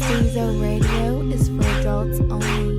Stezo Radio is for adults only.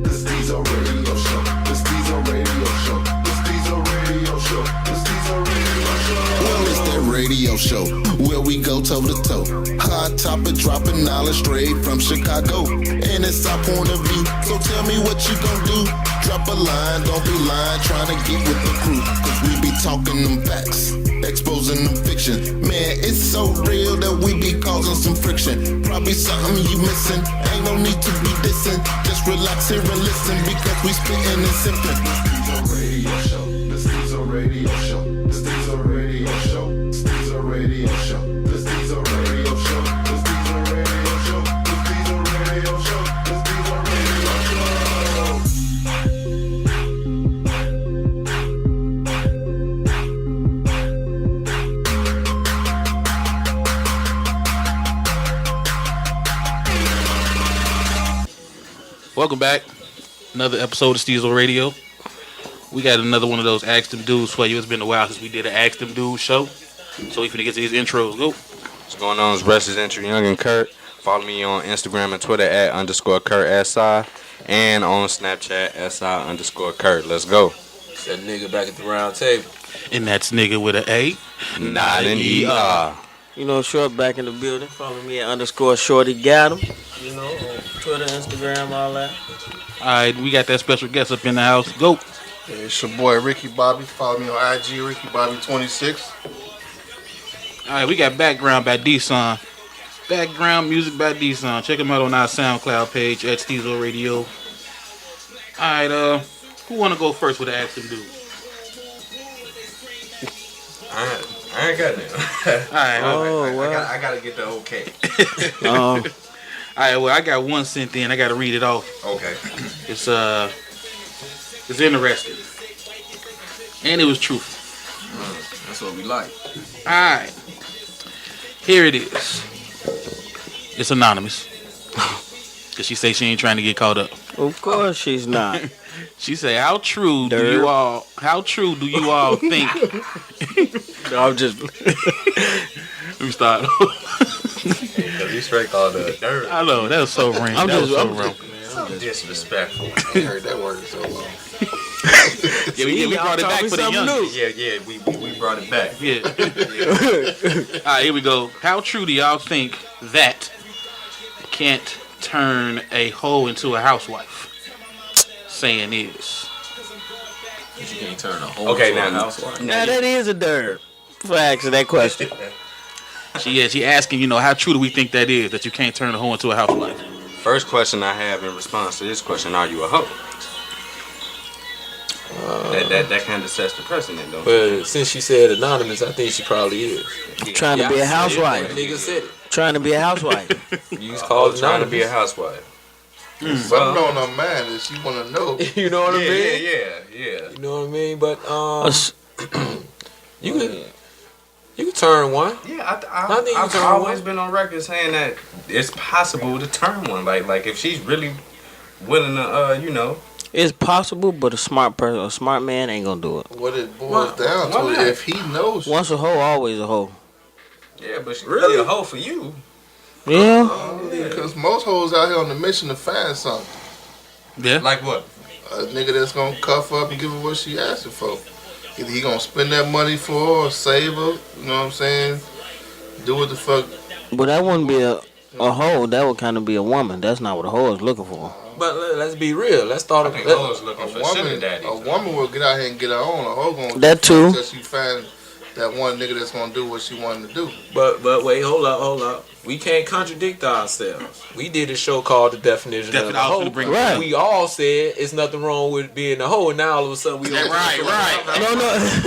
The Stezo Radio Show. The Stezo Radio Show. The Stezo Radio Show. The Stezo Radio Show. Well, it's that radio show where we go toe to toe. Hot topic, dropping knowledge straight from Chicago. And it's our point of view. So tell me what you gon' do. Drop a line, don't be lying, trying to get with the crew. Cause we be talking them facts, exposing them fiction. Man, it's so real that we be causing some friction. Probably something you missing, ain't no need to be dissing. Just relax here and listen because we spittin' and sippin'. The Stezo Radio Show. The Stezo Radio Show. The Stezo Radio Show. The Stezo Radio Show. The Stezo Radio Show. The Stezo Radio Show. The Stezo Radio Show. The Stezo Radio Show. Welcome back. Another episode of Stezo Radio. We got another one of those Ask Them Dudes for you. It's been a while since we did an Ask Them Dudes show. So we finna get to these intros. Go. What's going on? It's Rush's Entry Young and Kurt. Follow me on Instagram and Twitter at _KurtSI and on Snapchat SI_Kurt. Let's go. It's that nigga back at the round table. And that's nigga with an A. Not an ER. You know, Short back in the building. Follow me at _Shorty Got him. You know, on Twitter, Instagram, all that. Alright, we got that special guest up in the house. Go. Hey, it's your boy Ricky Bobby. Follow me on IG, Ricky Bobby 26. Alright, we got Background by D-Son. Background music by D-Son. Check him out on our SoundCloud page at Stezo Radio. Alright, who wanna go first with the Ask Them Dudes? I ain't got that. Alright, I gotta get the okay. Alright, well, I got one sent in. I gotta read it off. Okay. It's interesting. And it was truthful. That's what we like. Alright. Here it is. It's anonymous. Cause she say she ain't trying to get caught up. Of course she's not. She say, how true do you all think? No, I'm just. Let me start. Cause you straight called the dirt. I know, that was so rank. I'm That just- was so I'm wrong. So disrespectful. I heard that word so long. Yeah, we brought it back for the young. Yeah, we brought it back. Yeah. Alright, here we go. How true do y'all think that can't turn a hoe into a housewife? Saying is. You can't turn a whole Okay, into a now- housewife. Now that is a dirt. For asking that question. She asking, how true do we think that is, that you can't turn a hoe into a housewife? First question I have in response to this question: are you a hoe? That kind of sets the precedent, though. But since she said anonymous, I think she probably is. Trying to be a housewife. Nigga said it. Trying to be a housewife. You was called Trying to anonymous. be a housewife. Something on her mind that she want to know. You know what I mean? Yeah. You know what I mean? But you can turn one. Yeah, I think you I've turn always one. been on record saying that it's possible to turn one. Like if she's really willing to, It's possible, but a smart man ain't gonna do it. What it boils down why to, not? if he knows. Once a hoe, always a hoe. Yeah, but she's really a hoe for you. Yeah. Because most hoes out here on the mission to find something. Yeah. Like what? A nigga that's gonna cuff up and give her what she asking for. Either he gonna spend that money for her or save her, you know what I'm saying? Do what the fuck. But that wouldn't be a hoe. That would kind of be a woman. That's not what a hoe is looking for. But let's be real. Let's start. I think hoes looking for sugar woman, daddies. a woman will get out here and get her own. A hoe gonna That too. until she find that one nigga that's gonna do what she wanted to do. But wait, hold up. We can't contradict ourselves. We did a show called The Definition of a I was Hoe. gonna bring Right. We all said it's nothing wrong with being a hoe, and now all of a sudden we Right. No.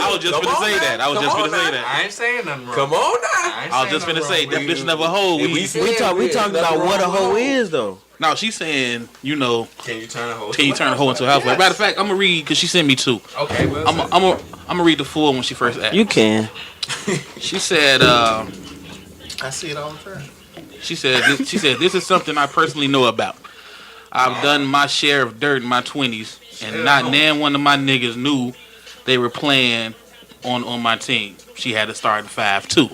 I was just Come gonna on say now. that. I was Come just on gonna say now. that. I ain't saying nothing wrong. Come on now. I was just gonna say, definition of a hoe. We We talking about what a hoe is, though. no, she's saying, Can you turn a hoe? can you turn a hoe into a housewife? Matter of fact, I'm gonna read because she sent me two. Okay, well. I'm gonna read the full when she first asked. You can. She said, I see it all the time. She said, this is something I personally know about. I've done my share of dirt in my 20s, and not nan one of my niggas knew they were playing on my team. She had to start at 5 too.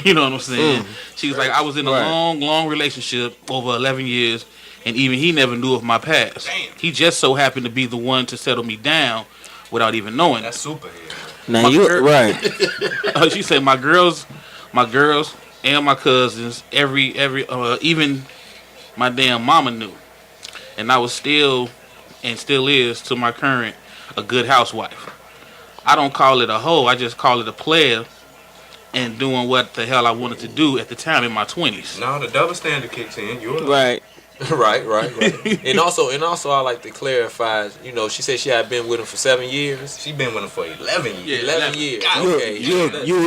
You know what I'm saying? She was like, I was in a long relationship over 11 years, and even he never knew of my past. Damn. He just so happened to be the one to settle me down without even knowing. That's super. Now you right. She said my girls, and my cousins, even my damn mama knew, and I was still is to my current a good housewife. I don't call it a hoe. I just call it a player and doing what the hell I wanted to do at the time in my 20s. No, the double standard kicks in. You're Right. right. and also, I like to clarify. You know, she said she had been with him for 7 years. She been with him for 11 years. Yeah, 11 years. Okay.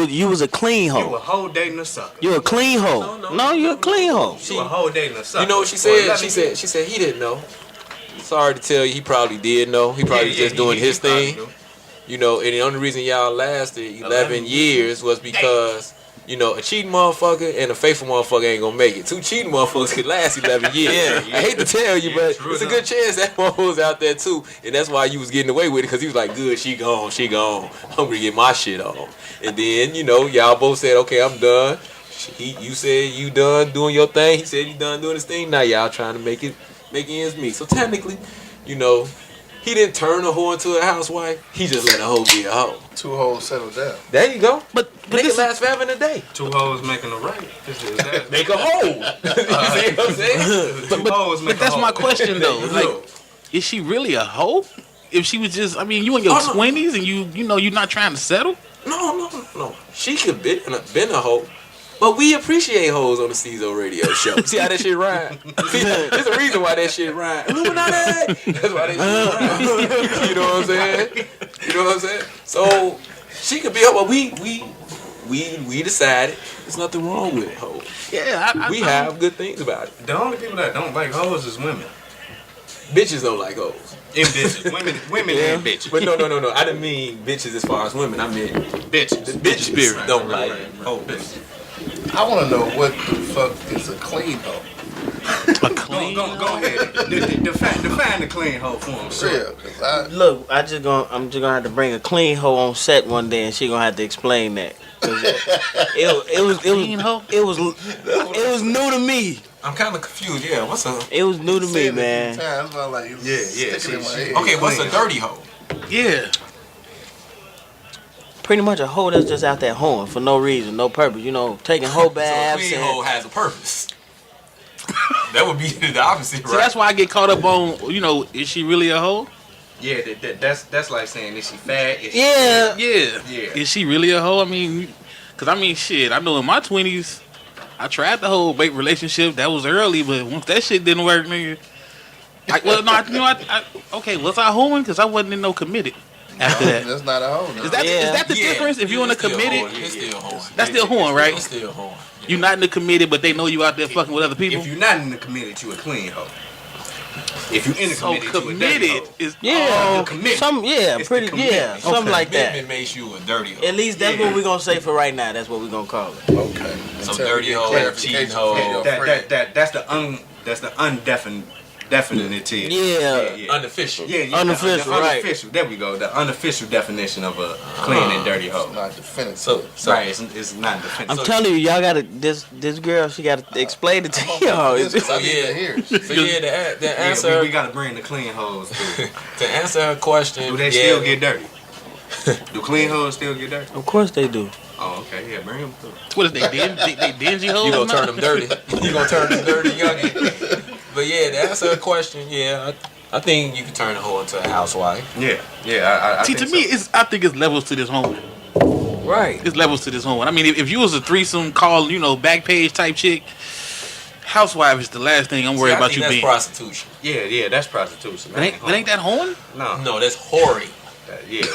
You was a clean You a hoe. hoe dating a sucker. You a clean hoe. No, you a clean hoe. You a hoe dating a sucker. You know what she said? She said he didn't know. Sorry to tell you, he probably did know. He probably just doing his thing. You know, and the only reason y'all lasted 11 years was because, you know, a cheating motherfucker and a faithful motherfucker ain't gonna make it. 2 cheating motherfuckers could last 11 years. I hate to tell you, but it's a good chance that one was out there too. And that's why you was getting away with it, because he was like, good, she gone. I'm gonna get my shit on. And then, you know, y'all both said, okay, I'm done. You said you done doing your thing. He said he done doing his thing. Now y'all trying to make ends meet. So technically, you know, he didn't turn a hoe into a housewife. He just let a hoe be a hoe. 2 hoes settle down. There you go. But Make it last forever in a day. 2 hoes making a right. Make a hoe. You see what I'm saying? But that's my question though. Like, is she really a hoe? If she was just, I mean, you in your 20s and you know you're not trying to settle. No. She could been a hoe. But we appreciate hoes on the Stezo Radio show. See how that shit rhyme? There's a reason why that shit rhyme. Illuminati! That's why that shit rhyme. You know what I'm saying? So, she could be a hoe, but we decided there's nothing wrong with it, hoe. Yeah, We have good things about it. The only people that don't like hoes is women. Bitches don't like hoes. And bitches. Women and bitches. But no. I didn't mean bitches as far as women. I meant Bitches. the bitch spirit don't like Oh, bitches. I want to know what the fuck is a clean hoe. a clean. Go ahead. Define the clean hoe for him. For real, 'cause Look, I'm just gonna have to bring a clean hoe on set one day, and she gonna have to explain that. 'Cause Clean hoe? it was new to me. I'm kind of confused. Yeah, what's a... It was new to me, said it a man. few times, but like, it was sticking in my head. Okay, what's a dirty hoe? Yeah. Pretty much a hoe that's just out there hoeing for no reason, no purpose. You know, taking hoe So a baths. clean and- hoe has a purpose. That would be the opposite, right? So that's why I get caught up on, you know, is she really a hoe? Yeah, that's like saying, is she fat? Is she Yeah. Yeah. Is she really a hoe? I mean, shit, I know in my 20s, I tried the whole bait relationship. That was early, but once that shit didn't work, nigga. Okay, was I hoeing? Because I wasn't in no committed after that. That's not a hoe. Is that the difference? If you're in a committed, It's still hoeing. that's still hoeing, right? It's still hoeing. You're not in the committed, but they know you out there fucking with other people. If you're not in the committed, you a clean hoe. If you're in the So committed, you a dirty committed hoe. is Yeah, commitment. It's pretty, the commitment. something like that. Commitment makes you a dirty hoe. At least that's what we're gonna say for right now. That's what we're gonna call it. Okay. So Until dirty we get hoe, clarification cheating hoe. from your friend. That's the undefined definitive. Yeah. Unofficial. Unofficial, the right. unofficial. There we go. The unofficial definition of a clean and dirty hoe. It's not definitive. So Right, it's not definitive. I'm telling you, y'all gotta this girl. She gotta explain it to y'all. This is So I need to yeah, hear. so yeah, the Yeah, answer we gotta bring the clean hoes through. to answer her question. Do they yeah, still get dirty? Do clean hoes still get dirty? Of course they do. Oh, okay. Yeah, bring them through. what is they dingy hoes? You gonna now? turn them dirty? You gonna turn them dirty, youngin? But yeah, to answer her question, yeah, I think you can turn a hoe into a housewife. Yeah. I See, think to me, so. I think it's levels to this hoeing. Right. It's levels to this hoeing. I mean, if you was a threesome call, you know, back page type chick, housewife is the last thing I'm worried about you that's being. prostitution. Yeah, that's prostitution. But ain't that hoeing? No. No, that's whoring. Yeah.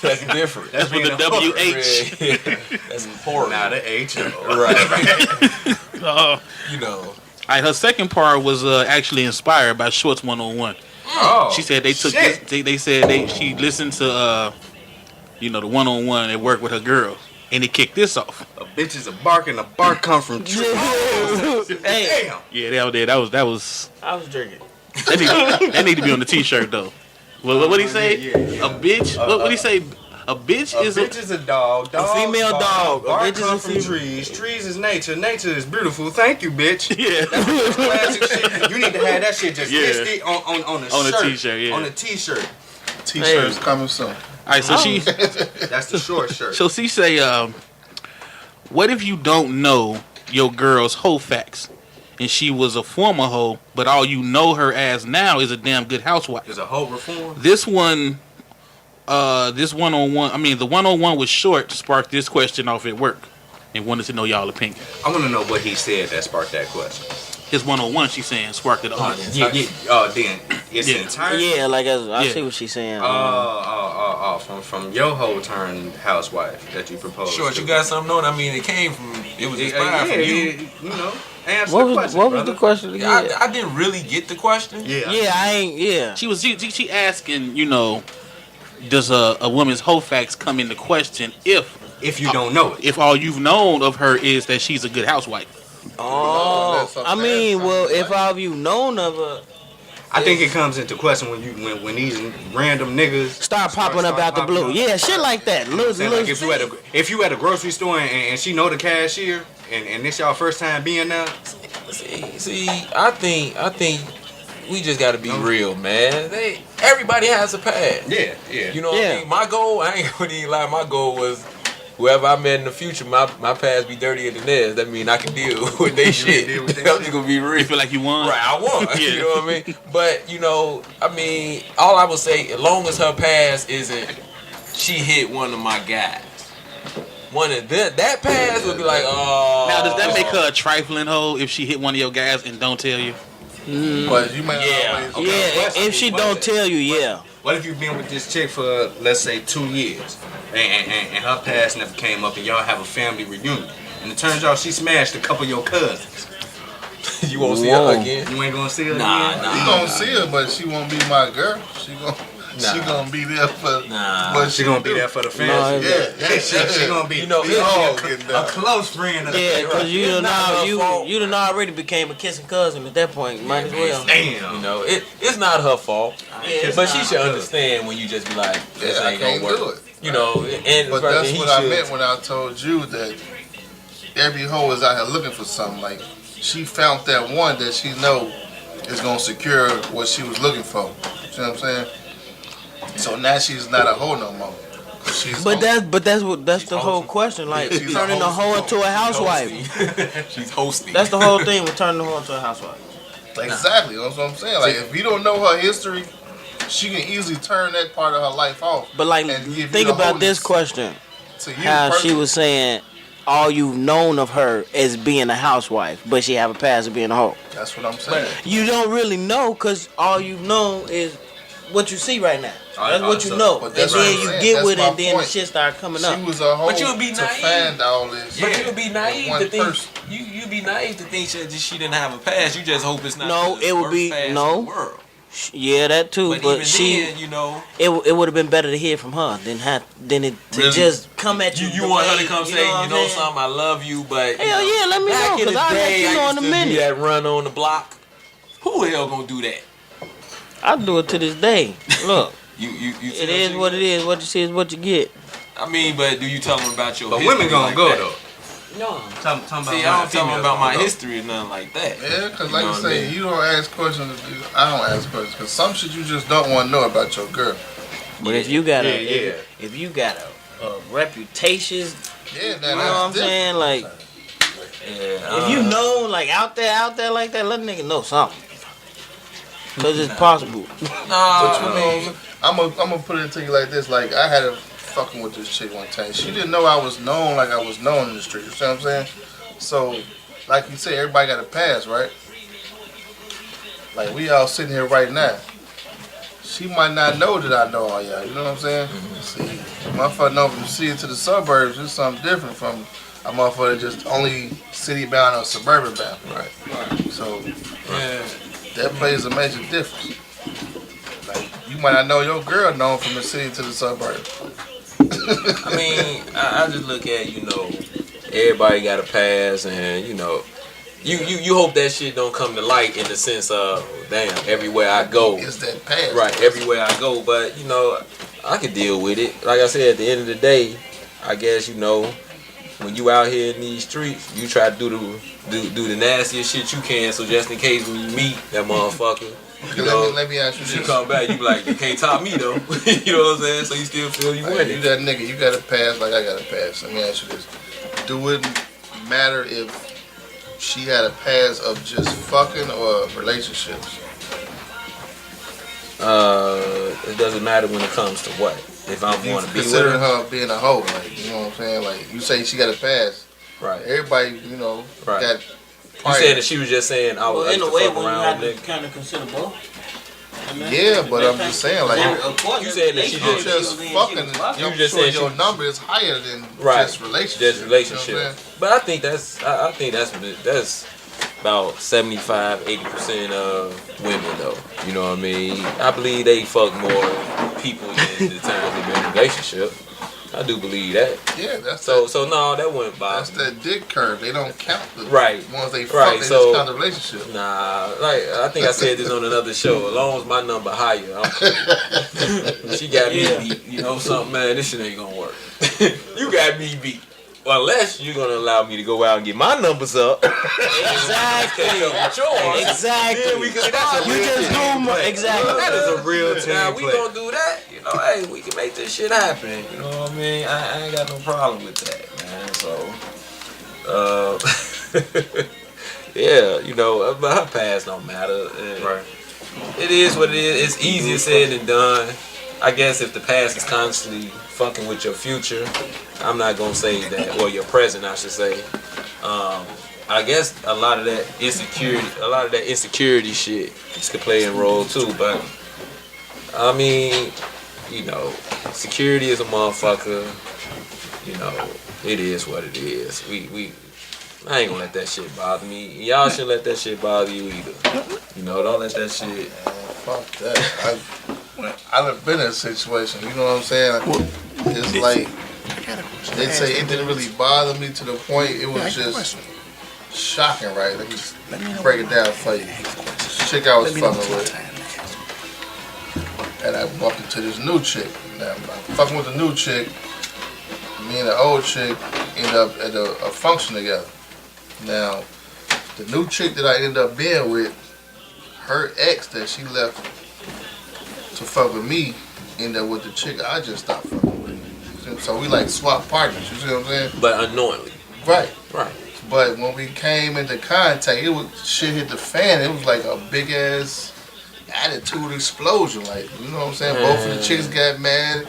That's different. That's with the WH. That's whoring. Not the H-O. Right. You know. All right, her second part was actually inspired by Shorts 101. Oh, She said they took shit. this, they said she listened to the 101 at work with her girls, and it kicked this off. A bitch is a bark and a bark come from tree. Hey, Damn. Yeah, that was I was drinking. that need to be on the t-shirt though. What he say? A bitch? What he say? A bitch is a dog. A female dog. A Bark bitch is come a from female. trees. Trees is nature. Nature is beautiful. Thank you, bitch. Yeah. That's classic shit. You need to have that shit just listed on a On a shirt. t-shirt, yeah. On a t-shirt. T-shirts coming soon. All right, so she. That's the short shirt. So she say, what if you don't know your girl's hoe facts, and she was a former hoe, but all you know her as now is a damn good housewife? Is a hoe reform? This one. This one-on-one, I mean, the one-on-one with Short sparked this question off at work and wanted to know y'all opinion. I want to know what he said that sparked that question. His one-on-one, she's saying, sparked it off. Yeah. Oh, then it's entire. Yeah, like I see what she's saying. From your whole turn housewife that you proposed. Short, to. you got something on? I mean, it was inspired from you. You know. Answer What the was question, what was brother. the question again? I didn't really get the question. Yeah, I ain't. Yeah. She asking, does a woman's hoe facts come into question if you don't know it? If all you've known of her is that she's a good housewife. Oh, I mean, well, if all of you known of her, I think it comes into question when these random niggas start popping up out the blue. Yeah, shit like that. Look, like if you at a grocery store and she know the cashier and this y'all first time being there. See, I think we just gotta be real, man. Everybody has a past. Yeah. You know what I mean? My goal, I ain't gonna even lie, my goal was whoever I met in the future, my past be dirtier than theirs. That mean I can deal with their shit. I'm just gonna be real. You feel like you won? Right, I won. You know what I mean? But, I mean, all I would say, as long as her past isn't, she hit one of my guys. One of that past would be like, oh. Now, does that make her a trifling hoe if she hit one of your guys and don't tell you? But you may always. If she don't tell you, yeah. What if you've been with this chick for, let's say, 2 years, and her past never came up, and y'all have a family reunion, and it turns out she smashed a couple of your cousins? You won't see her again? You ain't gonna see her again? Nah. You gonna see her, but she won't be my girl. She gonna be there for. But she gonna be there for the family. She gonna be. A close friend. Yeah, because you done already became a kissing cousin at that point. Might as well. Damn. It's not her fault. Yeah, but she should understand when you just be like, this ain't gonna work. Do it. But that's what I meant when I told you that every hoe is out here looking for something. Like she found that one that she know is gonna secure what she was looking for. You know what I'm saying? So now she's not a hoe no more. That's the whole question. Like turning a hoe into a housewife. She's hosting. That's the whole thing with turning a hoe into a housewife. Exactly. That's what I'm saying. Like if you don't know her history, she can easily turn that part of her life off. But like, think about this question: how she was saying, all you've known of her is being a housewife, but she have a past of being a hoe. That's what I'm saying. But you don't really know because all you've known is what you see right now. That's what you know. And then you get with it, and then the shit start coming up. She was a hoe but you would be to naive. find all this. But you would be naive to think you be naive to think she didn't have a past. You just hope it's not. No, it would be in the world. Yeah, that too. But even she, then, it would have been better to hear from her than it to really? Just come at you. You want her to come say, something, I love you, but hell yeah, let me know because I'll let you know in a minute. Do that run on the block. Who the hell gonna do that? I do it to this day. Look, you it is what it is. What you see is what you get. I mean, but do you tell them about your? But history women gonna like go that? though. No, See, I don't tell them about my history or nothing like that. Yeah, because like you say, you don't ask questions. I don't ask questions because some shit you just don't want to know about your girl. But if you got if you got a reputation, you know what I'm saying? Like, if you know, like out there like that, let a nigga know something. Cause it's possible. But you know, I'm gonna put it to you like this: like I had a fucking with this chick one time. She didn't know I was known like I was known in the street. You see what I'm saying? So, like you say, everybody got a pass, right? Like we all sitting here right now. She might not know that I know all y'all. You know what I'm saying? See, motherfucker know from the city to the suburbs is something different from a motherfucker just only city bound or suburban bound, right? So, that plays a major difference. Like you might not know your girl known from the city to the suburbs. I mean, I just look at, everybody got a pass and, you hope that shit don't come to light in the sense of damn, everywhere I go, It's that past. right? Everywhere I go, but you know, I can deal with it. Like I said, at the end of the day, I guess you know, when you out here in these streets, you try to do the nastiest shit you can. So just in case when you meet that motherfucker, you know, let me ask you she this. come back, you be like, you can't top me though. You know what I'm saying? So you still feel you Like, winning. you that nigga, you got a pass like I got a pass. Let me ask you this. Do it matter if she had a pass of just fucking or relationships? It doesn't matter when it comes to what. If I'm You going to be with considering her, her being a hoe, like, you know what I'm saying? Like, you say she got a pass. right? Everybody, you know, Right. got You said that she was just saying I would Well, like in to a way, fuck when you around have with to niggas. kind of consider both. Yeah, but I'm just saying, like, You said that she you just fucking, You you just sure said your she- number is higher than Right. just relationship. Just You know what I'm relationship. saying? But I think that's about 75-80% of women though. You know what I mean? I believe they fuck more people than the times they've been in a relationship. I do believe that. Yeah, that's So no, that wouldn't that's bother me. that dick curve. They don't count the Right. ones they fuck. Right, They so- just count the relationship. Nah, like I think I said this on another show. As long as my number higher, I'm cool. She got me beat. You know something, man? This shit ain't gonna work. You got me beat. Unless you're gonna allow me to go out and get my numbers up. Exactly. Exactly. Then we can that's a You real just team do my, play. exactly. That is a real team Now, play. we Gonna do that. You know, hey, we can make this shit happen. You know what I mean? I ain't got no problem with that, man. So, yeah, you know, but her past don't matter. right. It is what it is. It's easier said than done. I guess if the past is constantly fucking with your future, I'm not gonna say that, or your present, I should say. I guess a lot of that insecurity shit could play a role too. But I mean, you know, security is a motherfucker. You know, it is what it is. I ain't gonna let that shit bother me. Y'all shouldn't let that shit bother you either. You know, don't let that shit. Fuck that. I've been in a situation. You know what I'm saying? It's like they say it didn't really bother me to the point it was just shocking, right? Let me break it down for you. This chick I was fucking with, and I walked into this new chick. Now, I'm fucking with the new chick. Me and the old chick ended up at a function together. Now, the new chick that I ended up being with, her ex that she left to fuck with me, ended up with the chick I just stopped fucking with. So we like swap partners, you see what I'm saying? But unknowingly. Right. Right. But when we came into contact, shit hit the fan. It was like a big ass attitude explosion. Like, you know what I'm saying? Both of the chicks got mad.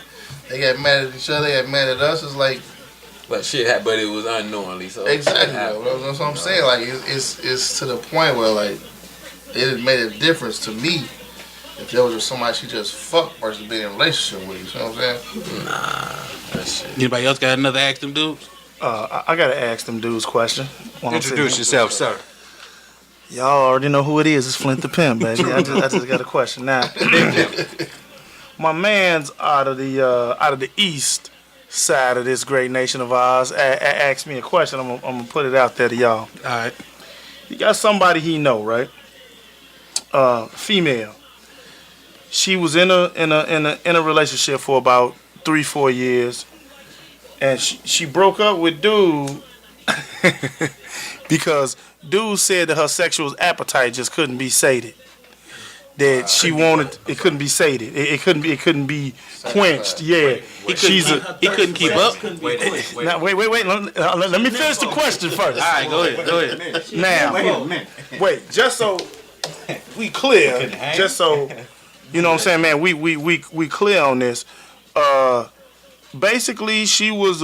They got mad at each other. They got mad at us. It's like, but but it was unknowingly. So exactly. That's what I'm saying. Like, it's to the point where like it made a difference to me if there was just somebody she just fucked versus being in a relationship with. You know what I'm saying? Nah, that shit. Anybody else got another Ask Them Dudes? I gotta ask them dudes question. Introduce yourself, sir. Y'all already know who it is. It's Flint the Pimp, baby. I just got a question now. My man's out of the east side of this great nation of ours asked me a question. I'm gonna put it out there to y'all. All right. He got somebody he know, right? Female. She was in a relationship for about 3-4 years, and she broke up with dude because dude said that her sexual appetite just couldn't be sated. That she wanted, it couldn't be sated. It couldn't be quenched. Yeah, He couldn't keep up. Wait. Let me finish the question first. All right, go ahead. Now, wait, just so we clear, just so you know what I'm saying, man. We clear on this. Basically, she was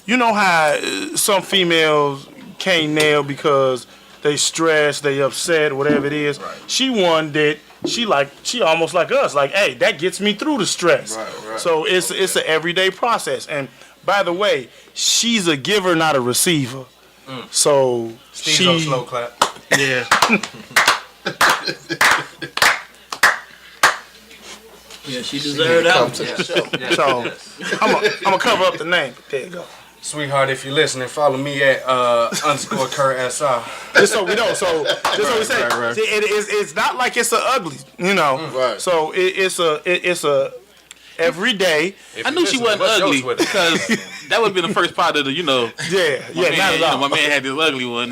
you know how some females can't nail because they stressed, they upset, whatever it is. Right. She one that she almost like us, like, hey, that gets me through the stress. Right. So it's an everyday process. And by the way, she's a giver, not a receiver. So Stezo slow clap. Yeah. Yeah, she deserved that. So I'm gonna cover up the name. There you go. Sweetheart, if you're listening, follow me at underscore Kurt SR. Just so we know. So just so we say, right. See, it's not like it's a ugly, you know. Right. So it's a every day. I knew she wasn't ugly because that would have been the first part of the, you know. Yeah, My man, not at all. My man had this ugly one.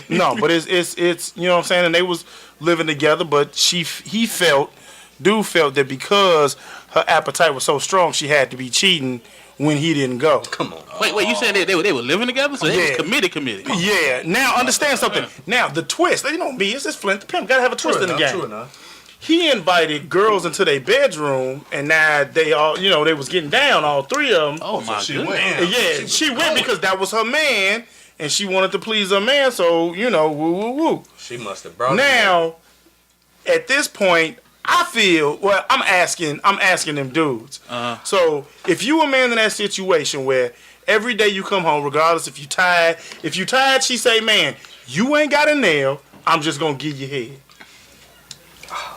No, but it's you know what I'm saying, and they was living together, but he felt that because her appetite was so strong, she had to be cheating when he didn't go. Come on. Wait, you saying they were living together? So they was committed. Yeah. Now understand something. Now the twist, you know me, it's Flint the Pimp. Gotta have a twist in the game. True enough. He invited girls into their bedroom, and now they all, you know, they was getting down, all three of them. Oh my she goodness. went. Yeah, she went because that was her man, and she wanted to please her man. So you know, woo. She must have brought Now, at this point, I feel I'm asking them dudes. So if you a man in that situation where every day you come home, regardless if you tired, she say, man, you ain't got a nail, I'm just gonna give you head.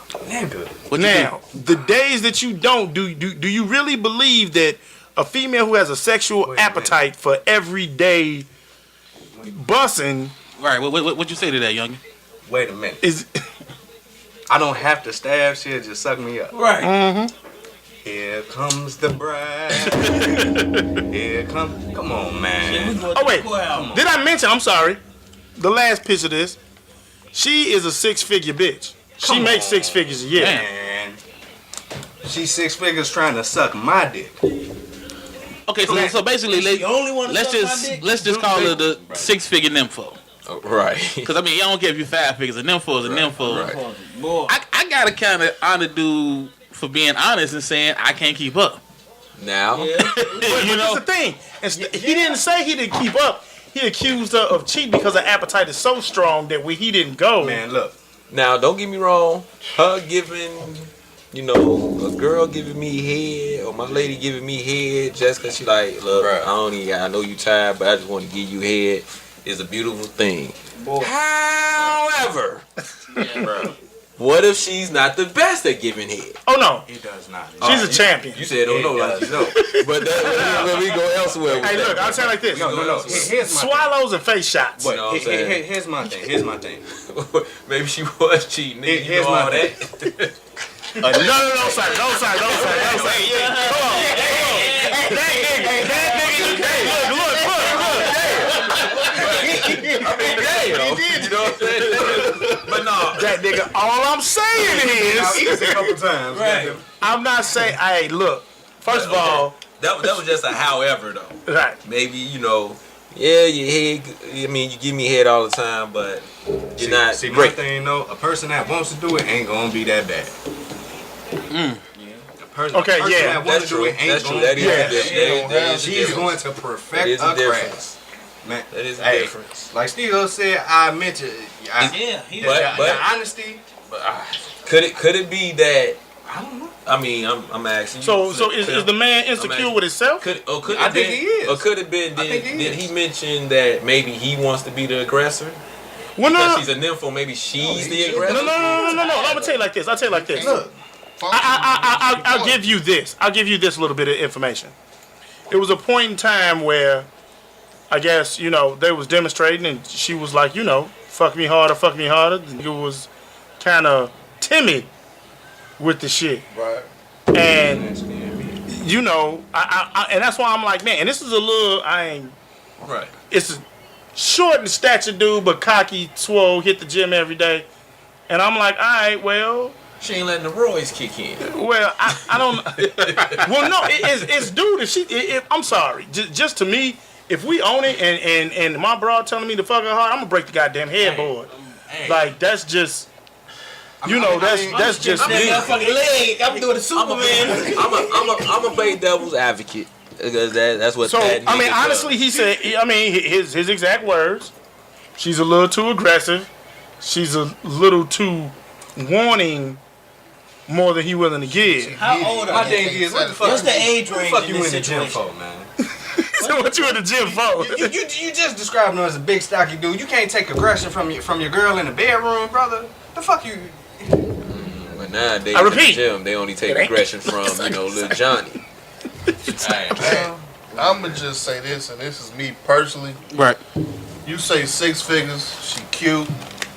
Nigga. Now, the days that you don't, do you really believe that a female who has a sexual appetite for everyday bussing Right. What you say to that, youngin? Wait a minute. is? I don't have to stab. She'll just suck me up. Right. Mm-hmm. Here comes the bride. Here come. Come on, man. Oh wait, did I mention? I'm sorry. The last pitch of this, she is a 6-figure bitch. She makes 6 figures a year. Man. She's 6 figures trying to suck my dick. Okay, so basically, let's just call her the 6-figure nympho. Right. Because I mean, you don't care if you're 5 figures. A nympho is a nympho. Right. Boy. I gotta kind of honor dude for being honest and saying I can't keep up. Now, But You know? that's the thing. He didn't say he didn't keep up. He accused her of cheating because her appetite is so strong that when he didn't go, Man, look. now, don't get me wrong. Her giving, you know, a girl giving me head or my lady giving me head just because she like, look, I know you tired, but I just want to give you head is a beautiful thing. Boy. However, what if she's not the best at giving head? oh no, It does not. she's a champion. You said don't know like you know. But when we go elsewhere with Hey, that. look, I'll tell you like this: No. Here's my swallows and face shots. You know what I'm saying? Here's my thing. Maybe she was cheating. Nigga, you Here's know my all that. No, sir. Come on. That nigga, You know what I'm saying? But no. that nigga. All I'm saying is, a couple times. Right. I'm not saying. Hey, look. First of all, That was just a however though. right. Maybe, you know, yeah, your head, I mean, you give me head all the time, but you're not See, my great. thing though, a person that wants to do it ain't gonna be that bad. Okay, yeah. That wants That's to do true. it ain't That's true. gonna That be is Yeah. a difference. That is a She's difference. going to That perfect is a a difference. craft. Man, That is a hey, difference. Like Stezo said, I mentioned Yeah, he But- the honesty. Could it be that? I don't know. I mean, I'm asking you. So is the man insecure with himself? Could I think he is. Or could it been? I think he Did is. he mention that maybe he wants to be the aggressor? Well, no, Because no, she's a nympho, maybe she's the aggressor. no. I'm gonna tell you like this. Look, I'll give you this. I'll give you this little bit of information. It was a point in time where, I guess, you know, they was demonstrating, and she was like, you know, fuck me harder. The nigga was kind of timid with the shit. right. And, you know, and that's why I'm like, man, and this is a little, Right. it's a short in stature dude, but cocky, swole, hit the gym every day. And I'm like, all right, well, She ain't letting the Roy's kick in. I don't. Well, no, it's dude. If she, I'm sorry. Just to me, if we own it and my broad telling me to fuck her hard, I'm gonna break the goddamn headboard. Like that's just, you know, that's just me. fucking leg. I'm doing the Superman. I'm a play devil's advocate because that's what. So that I mean, nigga honestly, does. he said. I mean, his exact words. She's a little too aggressive. She's a little too wanting more than he willing to give. How old My are thing you? is, what the fuck? What's the age What the range fuck in you this in the gym situation? for, man? So what you in the gym for? You just described him as a big stocky dude. You can't take aggression from your girl in the bedroom, brother. The fuck you? But nowadays I in the repeat. gym, they only take aggression from little Johnny. Hey, man. I'ma just say this, and this is me personally. Right. You say 6 figures, she cute,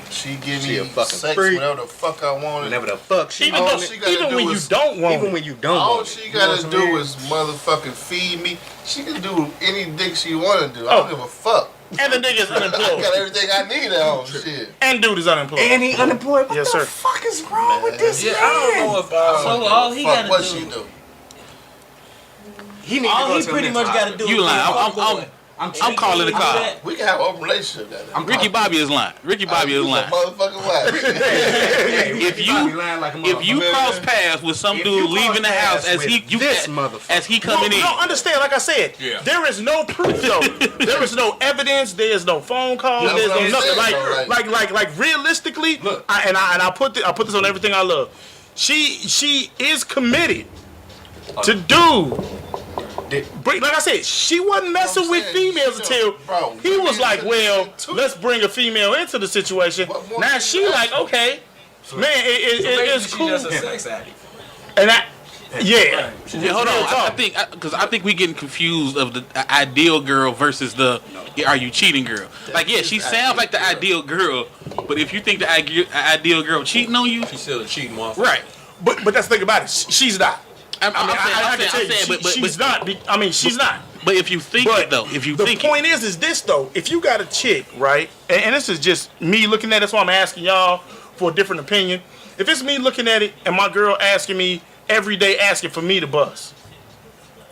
she give me a fucking sex freak. whenever the fuck I want. Whenever the fuck she Even, want though, it. she gotta even do when you is- don't want Even it. when you don't All want she it. gotta You know what I'm do is motherfucking feed me. She can do any dick she wanna do. I don't give a fuck. And the nigga's I got unemployed. everything I need at home. Shit. And dude is unemployed. And he unemployed. What Yes, the sir. fuck is wrong with this Yeah, man? I don't know if So all he Fuck gotta what do, she do. He need to all go he to a pretty mental much gotta hospital. do. You is lying. be a fuckboy. I'm calling the car. We can have an open relationship. Goddamn. Ricky Bobby is lying. Ricky Bobby is lying. Motherfucking lying. If you cross paths with some If dude you leaving the cross house paths as he with this motherfucker. as he coming in, No, understand, like I said, Yeah. there is no proof though. There is no evidence, there is no phone call, That's there's what no I'm nothing. saying, Like realistically, Look. I put this on everything I love. She is committed to do. Like I said, she wasn't messing with females until he was like, well, let's bring a female into the situation. Now she like, okay, man, it's She cool. just a sex addict. And yeah. Yeah, hold on. I think because I think we getting confused of the ideal girl versus the are you cheating girl. Like, yeah, she sounds like the ideal girl, but if you think the ideal girl cheating on you, She's still a cheating motherfucker. Right. But that's the thing about it. She's not. I can tell you, she's not. I mean, she's not. But if you think But it though, if you the think point is this though. If you got a chick, right, and this is just me looking at it, that's why I'm asking y'all for a different opinion. If it's me looking at it and my girl asking me every day, asking for me to bust,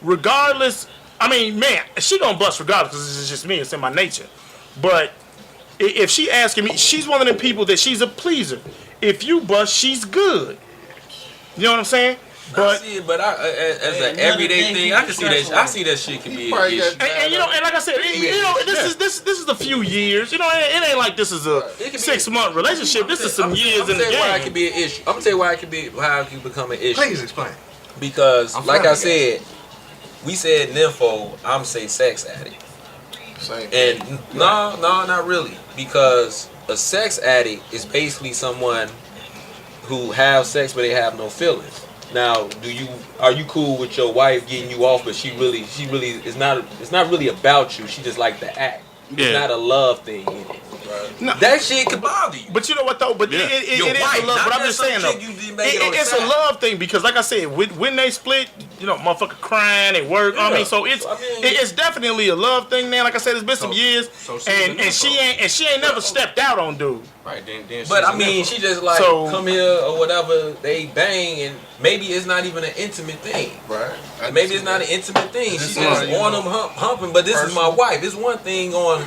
regardless, I mean, man, she gonna bust regardless because it's just me. It's in my nature. But if she asking me, she's one of them people that she's a pleaser. If you bust, she's good. You know what I'm saying? But as an everyday thing, I can see that. I see that shit can be an issue. And you know, and like I said, this is a few years. You know, it ain't like this is a 6-month relationship. This is some years in the game. Why it can be an issue. I'm gonna tell you why it can be, how it can become an issue. Please explain. Because, like I said, we said nympho. I'm say sex addict. And no, not really. Because a sex addict is basically someone who have sex but they have no feelings. Now, are you cool with your wife getting you off, but she really it's not really about you. She just like the act. Yeah. It's not a love thing in it. Right. No. That shit can bother you. But you know what though? But Yeah. it Your is wife, a love. not But I'm that just some saying though, chick you just make it on the it's a side. love thing because, like I said, when they split, you know, motherfucker crying at work. I mean, so it's definitely a love thing, man. Like I said, it's been some years, and she ain't never stepped out on dude. Right, then But I mean, she just like come here or whatever. They bang, and maybe it's not even an intimate thing. Right. Maybe it's not an intimate thing. She just on them humping. But this is my wife. It's one thing on.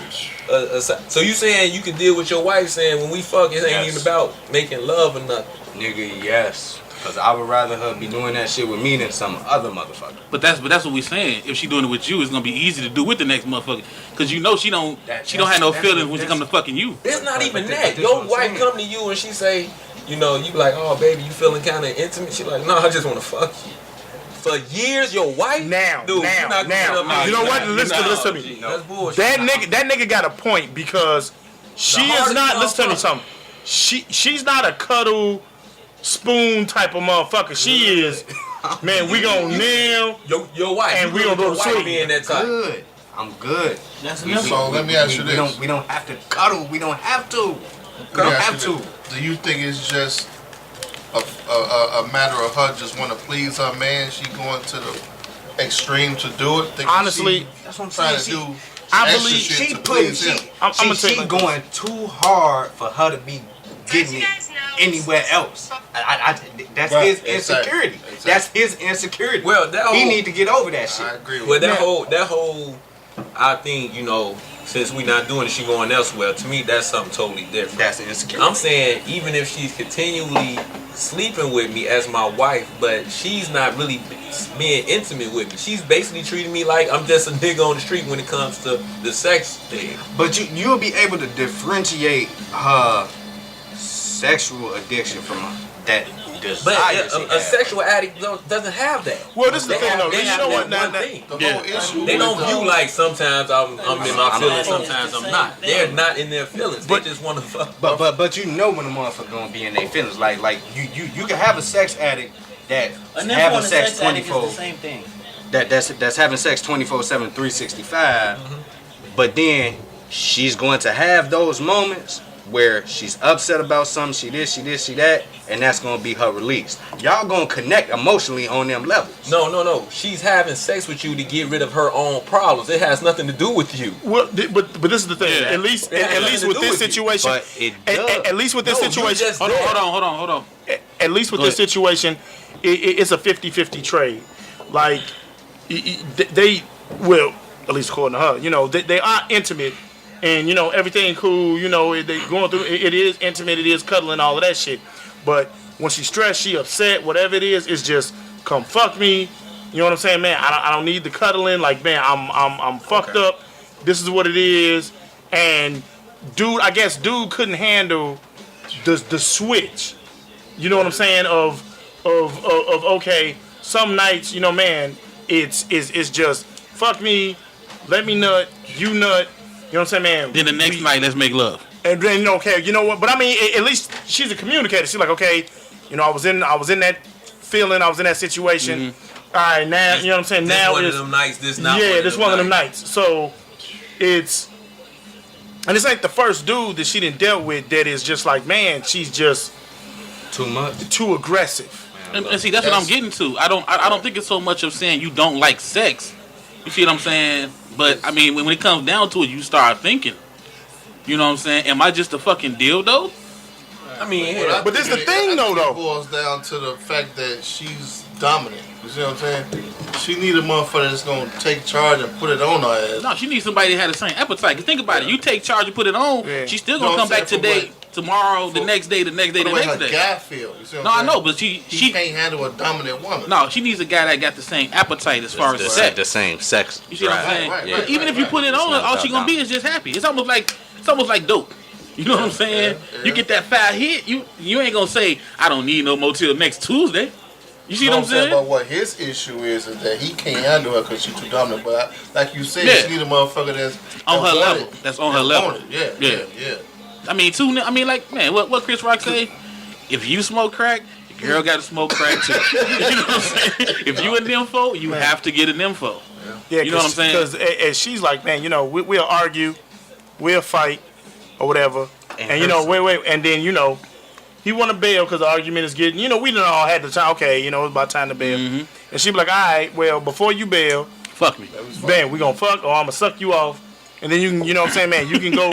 So you saying you can deal with your wife saying when we fuck, it ain't even about making love or nothing. Nigga, yes. Because I would rather her be doing that shit with me than some other motherfucker. But that's what we saying. If she doing it with you, it's gonna be easy to do with the next motherfucker. Cause you know she don't have no feelings when she come to fucking you. It's not even that. Your wife come to you and she say, you know, you be like, oh baby, you feeling kind of intimate. She like, no, I just want to fuck you. For years, your wife. Now, dude, you're not gonna you know what? Listen to me. That's bullshit. That nigga got a point because she is not. Listen to me something. She's not a cuddle spoon type of motherfucker. She is. Man, we gonna nail your wife, and we gonna go to sleep. Being that type. Good. I'm good. That's So let me ask you this. We don't have to cuddle. We don't have to. We Let me don't ask have you to. this. Do you think it's just a matter of her just want to please her man? She going to the extreme to do it? Honestly, that's what I'm trying saying. to do. I extra believe shit She to putting please him. she going too hard for her to be getting it anywhere else. That's Right, his insecurity. exactly. That's his insecurity. Well, that whole, he need to get over that shit. I agree with Well, you. that whole, I think, you know, since we not doing it, she going elsewhere. To me, that's something totally different. That's insecurity. I'm saying even if she's continually sleeping with me as my wife, but she's not really being intimate with me. She's basically treating me like I'm just a nigga on the street when it comes to the sex thing. But you'll be able to differentiate her sexual addiction from that But desire. a sexual addict doesn't have that. well, this is the They thing have- though. they You have know that what? one Now, thing. The whole issue They don't with, view like sometimes I'm in my feelings, I'm sometimes I'm the not. same They're thing. not in their feelings. They just want to fuck. But you know when a motherfucker gonna be in their feelings. Like you can have a sex addict that A have nympho a and a sex sex addict is 24. the same thing. that's having sex 24/7, 365. But then she's going to have those moments where she's upset about something, she that, and that's gonna be her release. Y'all gonna connect emotionally on them levels. No. She's having sex with you to get rid of her own problems. It has nothing to do with you. Well, but this is the thing. Yeah. At least with this situation, at least with this situation, Hold on. At least with this situation, it's a 50-50 trade. Like they will, at least according to her, you know, they are intimate. And, you know, everything cool, you know, they going through, it is intimate, it is cuddling, all of that shit. But when she's stressed, she upset, whatever it is, it's just, come fuck me. You know what I'm saying, man? I don't need the cuddling. Like, man, I'm fucked up. This is what it is. And I guess dude couldn't handle the switch. You know what I'm saying? Of okay, some nights, you know, man, it's just, fuck me, let me nut, you nut. You know what I'm saying, man? Then the next night, let's make love. And then, okay, you know what? But I mean, at least she's a communicator. She's like, okay, you know, I was in that feeling, I was in that situation. All right, now, you know what I'm saying? Now one of them nights. This not. Yeah, this one of them nights. So it's, and this ain't the first dude that she done dealt with that is just like, man, she's just too much, too aggressive. And see, that's what I'm getting to. I don't think it's so much of saying you don't like sex. You see what I'm saying? But, I mean, when it comes down to it, you start thinking. You know what I'm saying? Am I just a fucking dildo? I mean, but this is the thing, though. It boils down to the fact that she's dominant. You see what I'm saying? She need a motherfucker that's going to take charge and put it on her ass. No, she needs somebody that had the same appetite. Because think about it. You take charge and put it on, she's still going to come back today, tomorrow, the next day, the next day, the next day. Guy feel, you see what no, I'm saying? I know, but she can't handle a dominant woman. No, she needs a guy that got the same appetite as far as sex. The same sex. You see what I'm saying? Right, But even if you put it on, all she gonna be is just happy. It's almost like dope. You know what I'm saying? Yeah. You get that fat hit, you ain't gonna say I don't need no more till next Tuesday. You see what I'm saying? But what his issue is that he can't handle her because she's too dominant. But like you said, she need a motherfucker that's on her level. That's on her level. Yeah. I mean, like, man, what Chris Rock say? If you smoke crack, your girl got to smoke crack too. You know what I'm saying? If you a nympho, you have to get a nympho. Yeah, you know what I'm saying? Because as she's like, man, you know, we'll argue, we'll fight, or whatever, and you know, wait, and then you know, he want to bail because the argument is getting, you know, we done all had the time. Okay, you know, it's about time to bail, and she be like, all right, well, before you bail, fuck me, bam, we gonna fuck, or I'm gonna suck you off. And then you can, you know what I'm saying, man, you can go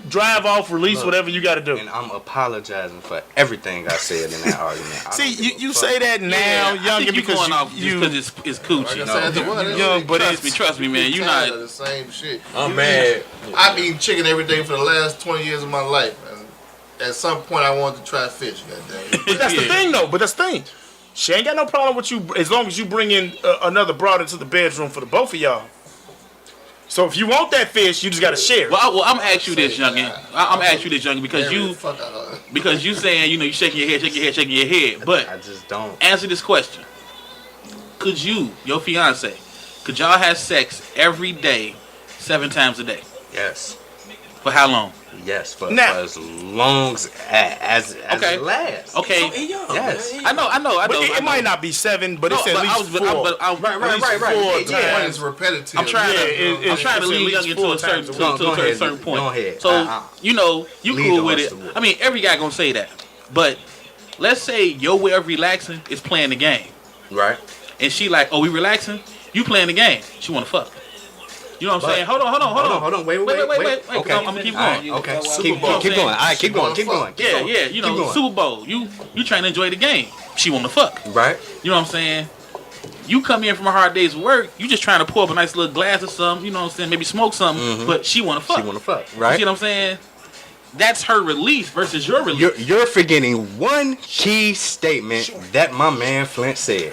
drive off, release, whatever you got to do. And I'm apologizing for everything I said in that argument. See, you say that now, youngin, because it's coochie. Like Trust me, man. You not the same shit. I'm mad. I've eaten chicken every day for the last 20 years of my life. And at some point, I wanted to try fish. But that's the thing, though. But that's the thing. She ain't got no problem with you as long as you bring in another broad into the bedroom for the both of y'all. So if you want that fish, you just gotta share. Well, I'm gonna ask you this, youngin. I'm gonna ask you this, youngin, because you saying, you know, you shaking your head. But I just don't answer this question. Could you, your fiance, could y'all have sex every day, 7 times a day? Yes. For how long? Yes, for as long as it lasts. Okay. So young, yes. Man. I know. But it might not be 7, but it's at least 4. Right. Yeah, it's repetitive. I'm trying to lead young into a certain point. Go ahead. So you know, you cool with it. I mean, every guy gonna say that. But let's say your way of relaxing is playing the game. Right. And she like, oh, we relaxing? You playing the game. She wanna fuck. You know what I'm saying? Hold on. Wait. Okay. I'm gonna keep going. Okay. Keep going. All right, keep going. Yeah. You know, Super Bowl. You trying to enjoy the game. She wanna fuck. Right. You know what I'm saying? You come in from a hard day's work, you just trying to pour up a nice little glass or something, you know what I'm saying? Maybe smoke something, but she wanna fuck. Right. You see what I'm saying? That's her release versus your release. You're forgetting one key statement that my man Flint said.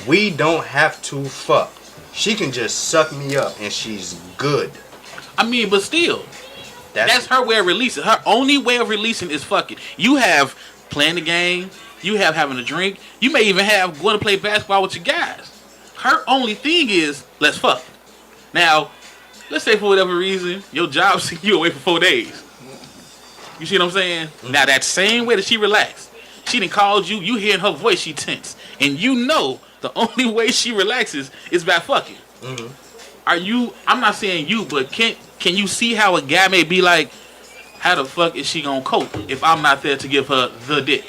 We don't have to fuck. She can just suck me up and she's good. I mean, but still, that's her way of releasing. Her only way of releasing is fucking. You have playing the game. You have having a drink. You may even have going to play basketball with your guys. Her only thing is, let's fuck. Now, let's say for whatever reason, your job sent you away for 4 days. You see what I'm saying? Mm-hmm. Now, that same way that she relaxed, she done called you, you hearing her voice, she tense. And you know the only way she relaxes is by fucking. I'm not saying you, but can you see how a guy may be like, how the fuck is she gonna cope if I'm not there to give her the dick?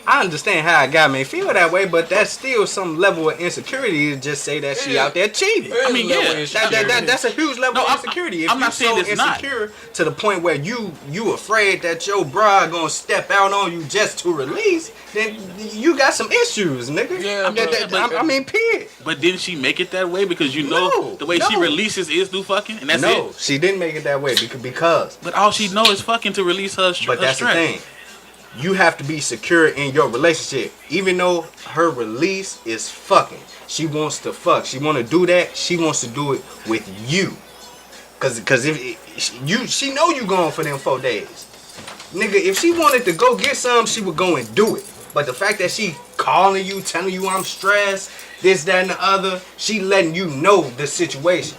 I understand how a guy may feel that way, but that's still some level of insecurity to just say that she out there cheating. I mean, yeah, that's a huge level of insecurity. If I'm not saying so it's insecure to the point where you afraid that your bra gonna step out on you just to release, then you got some issues, nigga. Yeah, I mean, period. But didn't she make it that way because the way she releases is through fucking, and that's it? No, she didn't make it that way because. But all she knows is fucking to release her stress. But that's the thing. You have to be secure in your relationship. Even though her release is fucking. She wants to fuck. She want to do that. She wants to do it with you. Cause if she know you going for them 4 days. Nigga, if she wanted to go get some, she would go and do it. But the fact that she calling you, telling you I'm stressed, this, that, and the other, she letting you know the situation.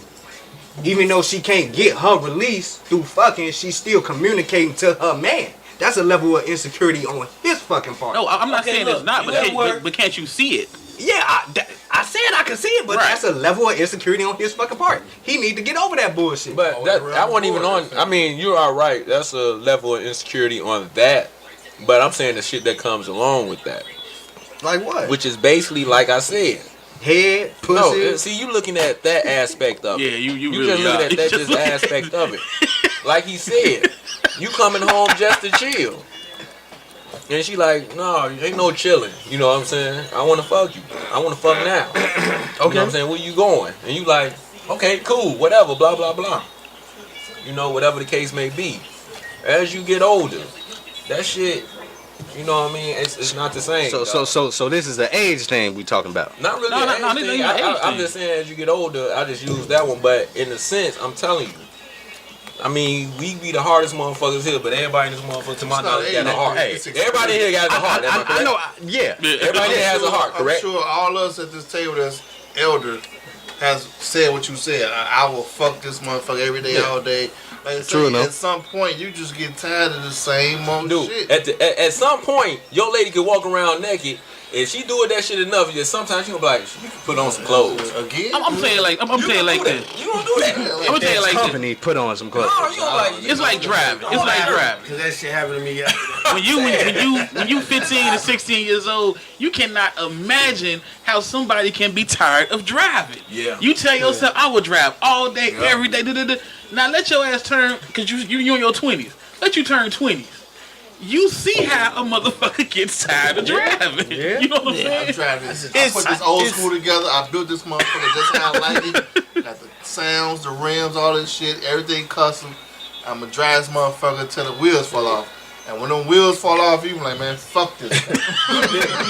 Even though she can't get her release through fucking, she's still communicating to her man. That's a level of insecurity on his fucking part. No, I'm not saying it's not, but can't you see it? Yeah, I said I can see it, but that's a level of insecurity on his fucking part. He need to get over that bullshit. But I wasn't even on. I mean, you are right. That's a level of insecurity on that. But I'm saying the shit that comes along with that. Like what? Which is basically, like I said, head, pussy. No, see, you looking at that aspect of it. Yeah, you just really looking at that just aspect of it. Like he said, you coming home just to chill. And she like, no, ain't no chilling. You know what I'm saying? I want to fuck you. I want to fuck now. Okay. You know what I'm saying? Where you going? And you like, okay, cool, whatever, blah, blah, blah. You know, whatever the case may be. As you get older, that shit, you know what I mean? It's not the same. So this is the age thing we talking about. Not really an age thing. I'm just saying as you get older, I just use that one. But in a sense, I'm telling you, I mean, we be the hardest motherfuckers here, but everybody in this motherfucker, to my knowledge, got a heart. Hey, everybody here got a heart. I know. Yeah. Everybody here has a heart, correct? I'm sure all us at this table that's elder has said what you said. I will fuck this motherfucker every day, all day. Like I say, at some point, you just get tired of the same old shit. At some point, your lady could walk around naked. If she doing that shit enough, sometimes she gonna be like, you can put on some clothes. Again? I'm saying like this. You gonna do that? I'm gonna tell you like company this. Put on some clothes. No, you gonna like. It's like driving. It's like driving. Cause that shit happened to me. When you 15 to 16 years old, you cannot imagine how somebody can be tired of driving. Yeah. You tell yourself, I would drive all day, every day. Now let your ass turn, cause you in your 20s. Let you turn 20s. You see how a motherfucker gets tired of driving. Yeah. You know what I'm saying? I'm driving. I put this old school together. I built this motherfucker just how I like it. Got the sounds, the rims, all this shit, everything custom. I'm gonna drive this motherfucker till the wheels fall off. And when them wheels fall off, you be like, man, fuck this.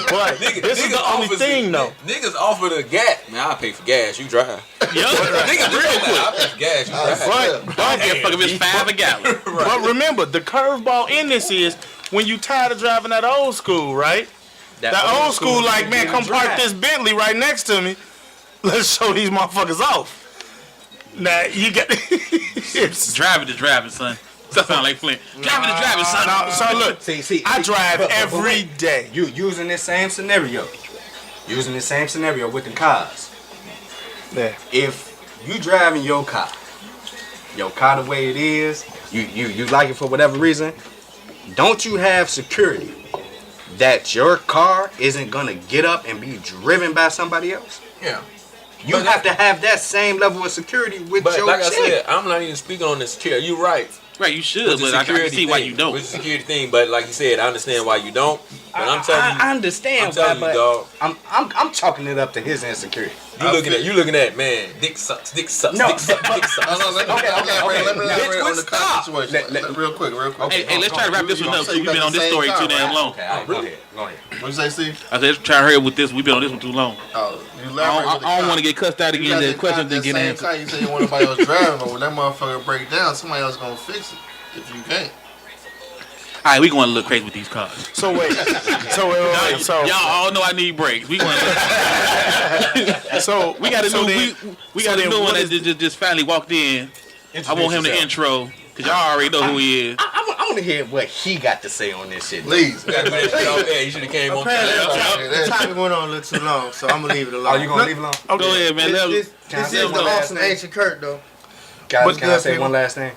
But this is the only thing, though. Niggas offer the gas. Man, I'll pay for gas. You drive. Niggas real quick. I'll pay for gas. You drive. But it's $5 a gallon. But remember, the curveball in this is when you tired of driving that old school, right? That old school, like, man, come park this Bentley right next to me. Let's show these motherfuckers off. Now, you got... Driving to driving, son. That sound like Flint. Driving to driving, son. So look, I drive every day. You using this same scenario. Using the same scenario with the cars. Yeah. If you driving your car the way it is, you like it for whatever reason, don't you have security that your car isn't gonna get up and be driven by somebody else? Yeah. You have to have that same level of security with your like chick. I said, I'm not even speaking on the security. You're right. Right, you should, but I can see why you don't. With the security thing, but like you said, I understand why you don't. But I'm telling you, I understand. I'm telling you, dog. I'm chalking it up to his insecurity. You looking at man, dick sucks, dick sucks, No. dick sucks, dick sucks. Let me elaborate on the car situation. Real quick. Hey, let's try to wrap this one up. We've been on this story too damn long. Okay, go ahead. What you say, Steve? I said, let's try to hurry up with this. We've been on this one too long. I don't want to get cussed out again. The questions didn't get answered. You say you want nobody else driving, but when that motherfucker break down, somebody else gonna fix it. If you can't. All right, we going a little crazy with these cars. So wait. Y'all all know I need brakes. We going. So we got a new one that just finally walked in. I want him to intro because y'all already know who he is. I want want to hear what he got to say on this shit. Please. You gotta put that shit off there. You should have came on time. The topic went on a little too long, so I'm gonna leave it alone. Oh, you gonna leave it alone? Go ahead, man. This is the awesome ancient Kurt though. Guys, can I say one last thing?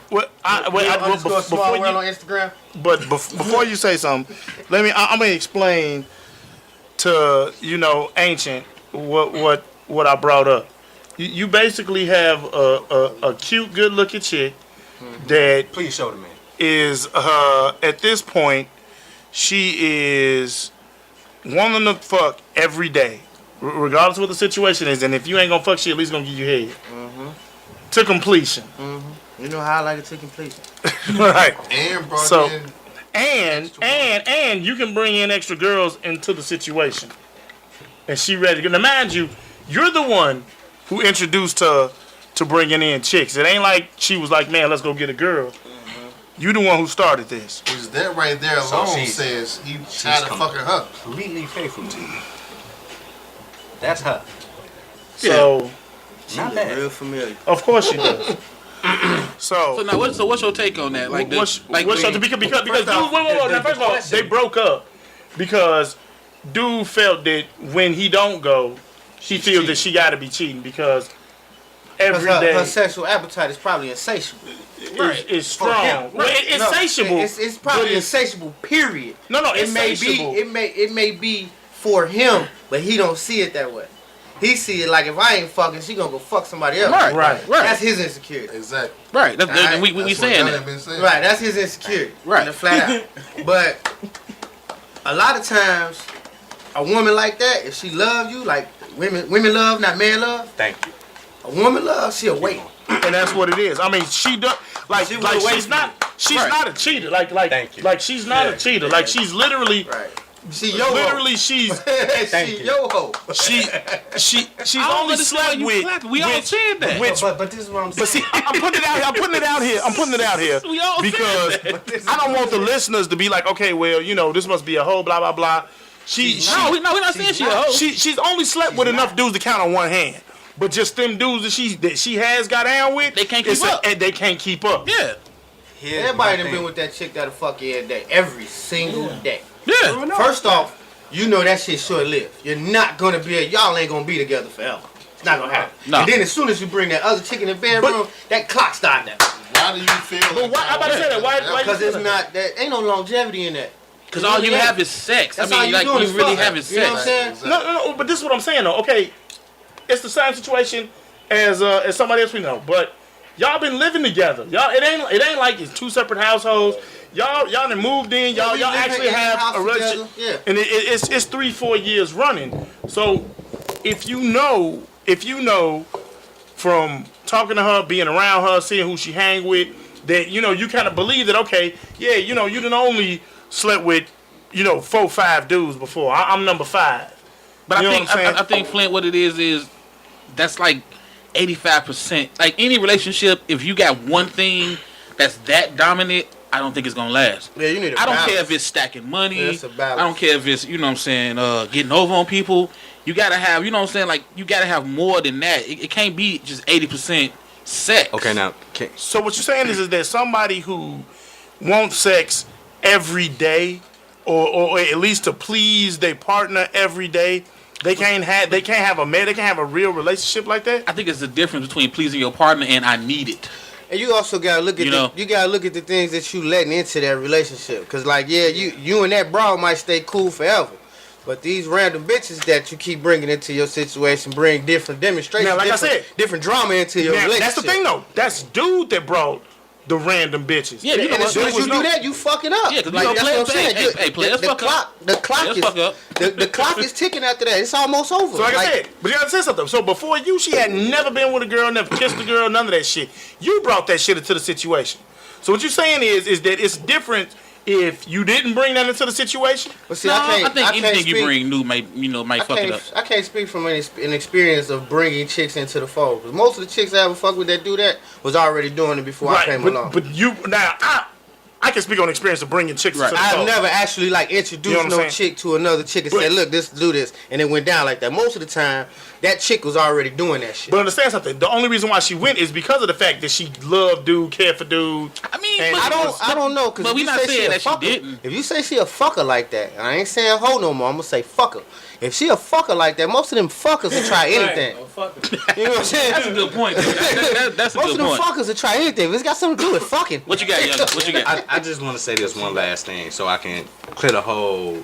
Underscore Small World on Instagram. But before you say something, I'm gonna explain to Ancient what I brought up. You basically have a cute, good looking chick that Please show the man. is at this point she is wanting to fuck every day, regardless of what the situation is. And if you ain't gonna fuck, she at least gonna give you head to completion. You know how I like it to completion. Right. And brought in. And you can bring in extra girls into the situation, and she ready to go. Now, mind you, you're the one who introduced her to bringing in chicks. It ain't like she was like, man, let's go get a girl. You the one who started this. Because that right there So alone she's- says he tired of fucking her. Completely faithful to you. That's her. So, Not bad. Real familiar. of course she does. So now, what's your take on that? Like, What's like because dude, wait. Now, first of all, they broke up because dude felt that when he don't go, she feels that she got to be cheating because every day Her sexual appetite is probably insatiable. is strong. Well, it's insatiable. It's probably but it's- insatiable. Period. No, It may insatiable. be. It may be for him, but he don't see it that way. He see it like if I ain't fucking, she gonna go fuck somebody else. Right. That's his insecurity. Exactly. right. That's, Alright, we That's what saying Gunna that. been saying. Right. That's his insecurity. Right. And flat out. But a lot of times, a woman like that, if she love you, like women love, not man love. Thank you. A woman love, she'll wait. And that's what it is. I mean, she does like She will like wait she's for not not a cheater. Like Thank you. like she's not a cheater. Like she's literally Right. She yo literally she's she yo ho. she's I don't only understand slept you with clapping. We all saying that. which But this is what I'm saying. but see, I'm putting it out here. I'm putting it out here We all because saying that. I don't want the listeners to be like, okay, well, this must be a hoe, blah blah blah. No, we're not saying she a hoe. She's only slept with enough dudes to count on one hand. But just them dudes that she has got down with, They can't keep up. And they can't keep up. Yeah. Everybody done been with that chick that'll fuck you every day. Every single day. Yeah. First off, you know that shit short lived. You're not gonna y'all ain't gonna be together forever. It's not gonna happen. No. And then as soon as you bring that other chick in the bedroom, that clock starting now. Why do you feel But why? I'm about to say that. Why? Because it's not that ain't no longevity in that. Because all you have is sex. That's I all mean, you like, doing you is really fuck. have is You know what I'm sex. saying? No. But this is what I'm saying though. Okay, it's the same situation as somebody else we know. But y'all been living together. Y'all, it ain't like it's two separate households. Y'all done moved in. Y'all we live actually in a have house a relationship. together. Yeah. And it's 3-4 years running. So if you know from talking to her, being around her, seeing who she hang with, that you kind of believe that, okay, yeah, you done only slept with 4-5 dudes before. I'm number 5. But You know I think what I'm saying? I think Flint, what it is that's like 85%. Like any relationship, if you got one thing that's that dominant, I don't think it's gonna last. Yeah, you need a I don't balance. care if it's stacking money. Yeah, it's a balance. I don't care if it's getting over on people. You gotta have like you gotta have more than that. It can't be just 80% sex. Okay, now. So what you're saying is that somebody who wants sex every day, or at least to please their partner every day, they can't have a real relationship like that. I think it's the difference between pleasing your partner and I need it. And you also gotta look at you gotta look at the things that you letting into that relationship. Cause like you and that bra might stay cool forever, but these random bitches that you keep bringing into your situation bring different demonstrations. Now, like I different, said, different drama into your Now, relationship. that's the thing though. That's dude that brought the random bitches. Yeah, you know And as what? soon as you do that, you fucking up. Yeah, 'cause like, you that's know, what I'm saying. players fuck up. The clock Players is fuck up. the clock is ticking after that. It's almost over. So like I said, but you gotta say something. So before you, she had never been with a girl, never kissed a girl, none of that shit. You brought that shit into the situation. So what you're saying is that it's different if you didn't bring that into the situation. But see, No, I I think anything you speak- bring new might fuck it up. I can't speak from an experience of bringing chicks into the fold. Because most of the chicks I ever fuck with that do that was already doing it before I came along. But you now I can speak on experience of bringing chicks into the I've fold. never actually like introduced You know what I'm no saying? chick to another chick and said, look, do this, and it went down like that. Most of the time, that chick was already doing that shit. But understand something. The only reason why she went is because of the fact that she loved dude, cared for dude. I mean, mean, I don't know. But we not saying that she didn't. If you say she a fucker like that, and I ain't saying hoe no more. I'm gonna say fucker. If she a fucker like that, most of them fuckers will try anything. You know what I'm saying? That's a good point. That's a good most point. of them fuckers will try anything. It's got something to do with fucking. What you got, Young? What you got? I just want to say this one last thing so I can clear the whole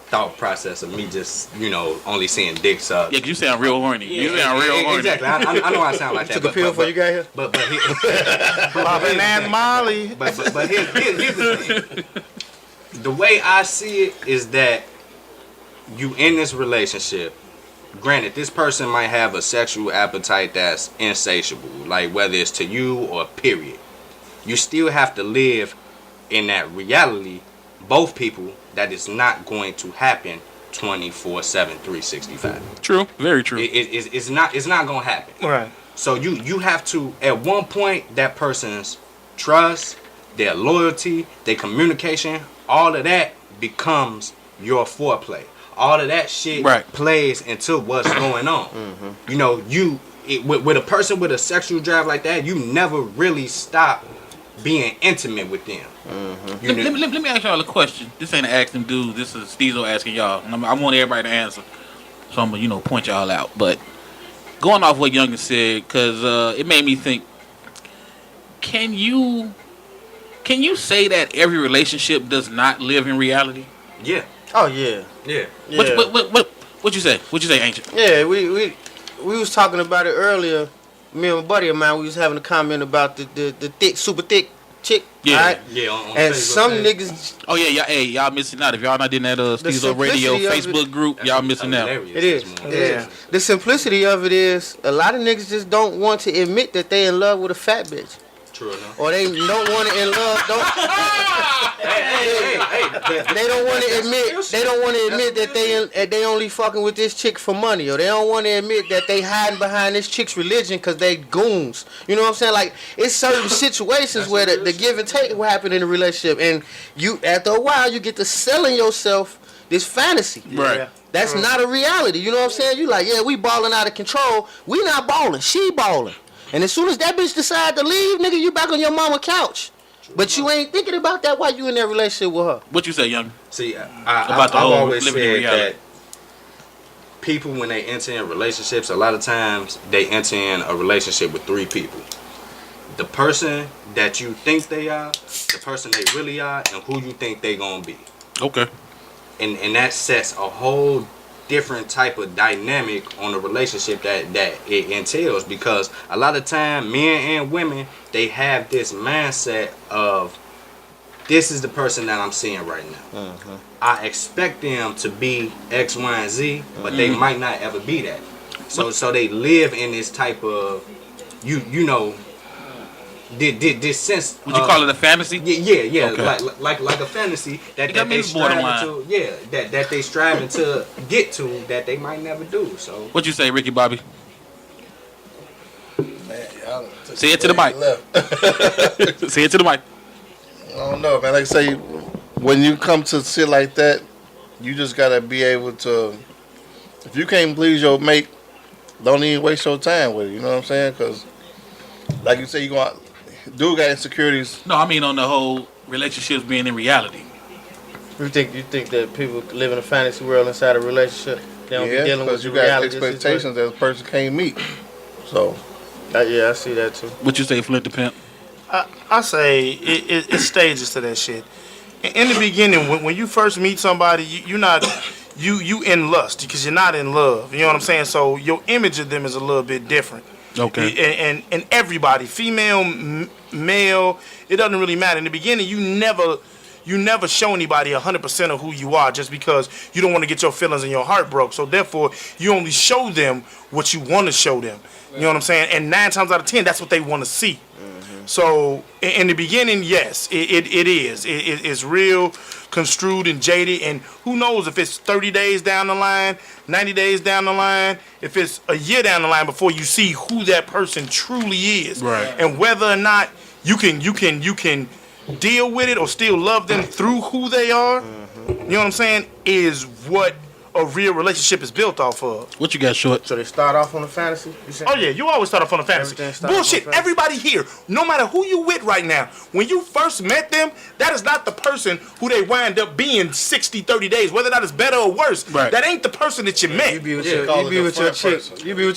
thought process of me just, only seeing dick sucks. Yeah, 'cause you sound real horny. You sound real horny. Exactly. I know I sound like that. Took a pill before you got here? But Robin and Molly. But here's the thing. The way I see it is that you in this relationship, granted, this person might have a sexual appetite that's insatiable, like whether it's to you or period. You still have to live in that reality, both people, that is not going to happen 24/7, 365. True, very true. It's not going to happen. Right. So you have to, at one point, that person's trust, their loyalty, their communication, all of that becomes your foreplay. All of that shit plays into what's going on. With a person with a sexual drive like that, you never really stop being intimate with them. Let me ask y'all a question. This ain't an Ask Them Dudes. This is Stezo asking y'all. And I want everybody to answer. So I'm going to, point y'all out. But going off what Youngin said, because it made me think, can you say that every relationship does not live in reality? Yeah. Oh yeah. Yeah. What you say? What you say, Ancient? Yeah, we was talking about it earlier. Me and my buddy of mine, we was having a comment about the thick, super thick chick. Yeah. Right? Yeah. On and Facebook some page. niggas. Oh yeah, y'all missing out. If y'all not in that Stezo Radio Facebook group, y'all missing out. It is. The simplicity of it is a lot of niggas just don't want to admit that they in love with a fat bitch. True enough. Or they don't want to in love. They don't want to admit. They don't want to admit that they only fucking with this chick for money, or they don't want to admit that they hiding behind this chick's religion because they goons. You know what I'm saying? Like, it's certain situations where the give and take will happen in a relationship, and you after a while you get to selling yourself this fantasy. Right. That's not a reality. You know what I'm saying? You like, yeah, we balling out of control. We not balling. She balling. And as soon as that bitch decide to leave, nigga, you back on your mama couch. But you ain't thinking about that while you in that relationship with her. What you say, Young? See, About the I've whole always living in said reality. that people, when they enter in relationships, a lot of times they enter in a relationship with three people. The person that you think they are, the person they really are, and who you think they gonna be. Okay. And that sets a whole different type of dynamic on the relationship that it entails, because a lot of time men and women, they have this mindset of, this is the person that I'm seeing right now. I expect them to be X, Y, and Z, but they might not ever be that. So they live in this type of this sense. Would you call it a fantasy? Yeah. Okay. Like a fantasy that got me they striving borderline. to. Yeah, that they striving to get to that they might never do. So What you say, Ricky Bobby? Man, y'all Say it to the mic. Say it to the mic. I don't know, man. Like I say, when you come to shit like that, you just gotta be able to. If you can't please your mate, don't even waste your time with it. You know what I'm saying? Because, like you say, you going dude got insecurities. No, I mean on the whole relationships being in reality. You think that people live in a fantasy world inside a relationship? They don't be dealing with because the you got reality expectations that a person can't meet. So, yeah, I see that too. What you say, Flint the Pimp? I say it's stages to that shit. In the beginning, when you first meet somebody, you're not you in lust because you're not in love. You know what I'm saying? So your image of them is a little bit different. Okay. And everybody, female, male, it doesn't really matter. In the beginning, you never show anybody 100% of who you are just because you don't want to get your feelings and your heart broke. So therefore, you only show them what you want to show them. You know what I'm saying? And 9 times out of 10, that's what they want to see. So in the beginning, yes, it is. It's real construed and jaded. And who knows if it's 30 days down the line, 90 days down the line, if it's a year down the line before you see who that person truly is. Right. And whether or not you can deal with it or still love them through who they are, you know what I'm saying, is what a real relationship is built off of. What you got, Short? So they start off on the fantasy? Oh yeah, you always start off on the fantasy. Bullshit. Everybody here, no matter who you with right now, when you first met them, that is not the person who they wind up being 60, 30 days, whether that is better or worse. Right. That ain't the person that you met. You be with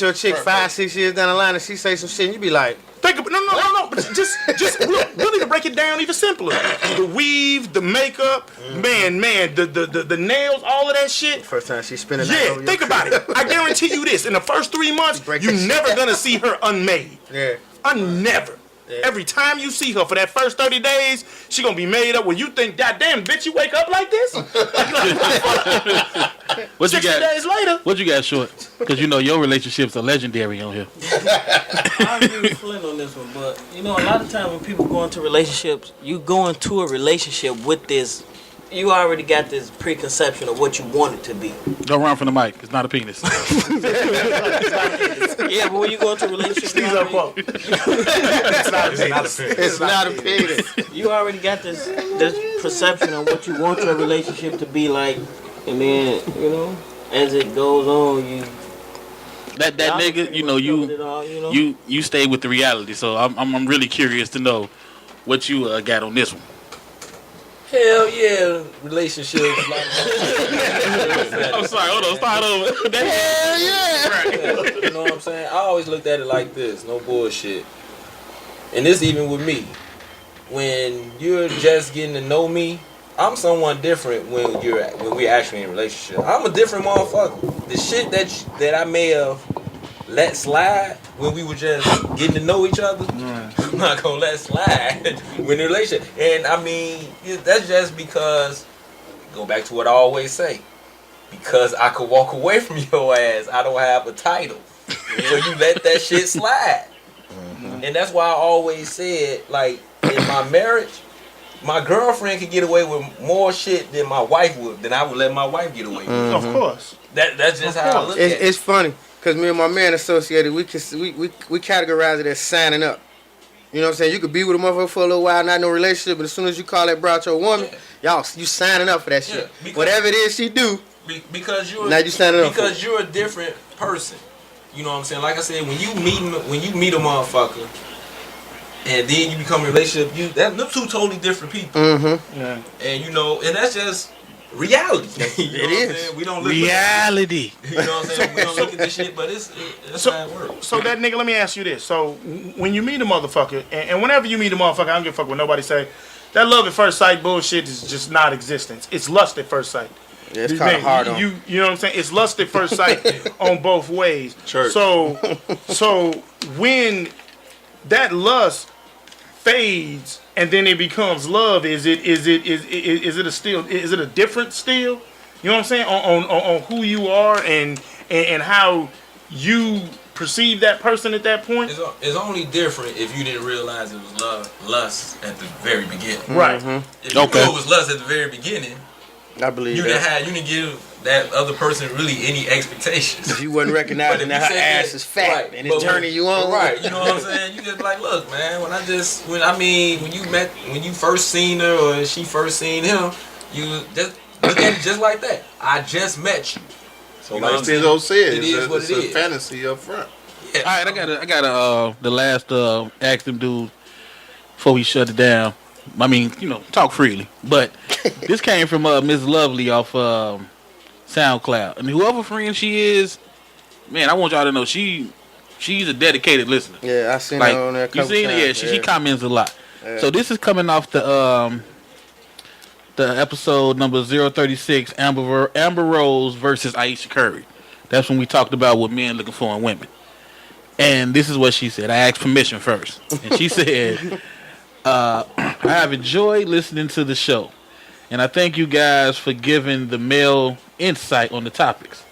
your chick 5, 6 years down the line, and she say some shit, and you be like, Think about no. But just look, really to break it down even simpler. The weave, the makeup, man, the nails, all of that shit. first time she spinning. Yeah, think about it. I guarantee you this: in the first 3 months, you're never gonna see her unmade. Yeah. Never. Yeah. Every time you see her for that first 30 days, she gonna be made up when you think, God damn, bitch, you wake up like this? What you 60 got? days later. What you got, Short? Because you know your relationships are legendary on here. I agree with Flynn on this one, but you know, a lot of times when people go into relationships, you go into a relationship with this. You already got this preconception of what you want it to be. Don't run from the mic. It's not a penis. Yeah, but when you go into a relationship, it's not a penis. You already got this perception of what you want your relationship to be like, and then you know, as it goes on, you that nigga, you know, you stay with the reality. So I'm really curious to know what you got on this one. Hell yeah, relationships. I'm sorry, hold on, start over. Hell yeah. Right. You know what I'm saying? I always looked at it like this, no bullshit. And this even with me. When you're just getting to know me, I'm someone different when we're actually in a relationship. I'm a different motherfucker. The shit that I may have let slide when we were just getting to know each other, I'm not gonna let slide when in a relationship. And I mean, that's just because, go back to what I always say, because I could walk away from your ass, I don't have a title. So you let that shit slide. And that's why I always said, like, in my marriage, my girlfriend could get away with more shit than my wife would, than I would let my wife get away with. Of course. That's just how I look at it. It's funny. Because me and my man associated, we categorize it as signing up. You know what I'm saying? You could be with a motherfucker for a little while, not no relationship, but as soon as you call that bro out your woman, you signing up for that shit. Yeah, whatever it is she do, because you're now you signing up. Because you're a different person. You know what I'm saying? Like I said, when you meet a motherfucker, and then you become a relationship, them two totally different people. Mm-hmm. Yeah. And you know, and that's just reality. You know it is. We don't look reality. You know what I'm saying? We don't look at this shit, but that's how it works. So that nigga, let me ask you this. So when you meet a motherfucker, and whenever you meet a motherfucker, I don't give a fuck what nobody say. That love at first sight bullshit is just not existence. It's lust at first sight. Yeah, it's kind of hard on you know what I'm saying? It's lust at first sight on both ways. Church. So when that lust fades and then it becomes love, is it a different still? You know what I'm saying? On who you are and how you perceive that person at that point? It's only different if you didn't realize it was lust at the very beginning. Right. Mm-hmm. If you knew it was lust at the very beginning, I believe you didn't give that other person really any expectations. If you wasn't recognizing that her ass is fat and it's turning you on. Right, you know what I'm saying? You just like, look, man, when you first seen her or she first seen him, you just look at it just like that. I just met you. So like Stezo said, it's a fantasy up front. Yeah. All right, I got the last ask them dude before we shut it down. I mean, you know, talk freely. But this came from Miss Lovely off SoundCloud, and whoever friend she is, man, I want y'all to know she's a dedicated listener. Yeah, I seen her on there. You seen her? Yeah, she comments a lot. Yeah. So this is coming off the episode number 036, Amber Rose versus Aisha Curry. That's when we talked about what men looking for in women. And this is what she said. I asked permission first, and she said, I have enjoyed listening to the show, and I thank you guys for giving the male insight on the topics.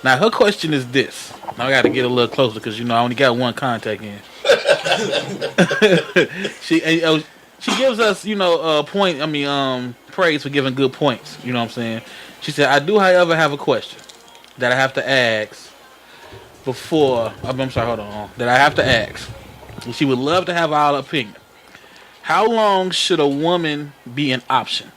Now, her question is this. Now, I got to get a little closer because, you know, I only got one contact in. She gives us, you know, praise for giving good points. You know what I'm saying? She said, I do, however, have a question that I have to ask before. I'm sorry, hold on. That I have to ask. And she would love to have our opinion. How long should a woman be an option?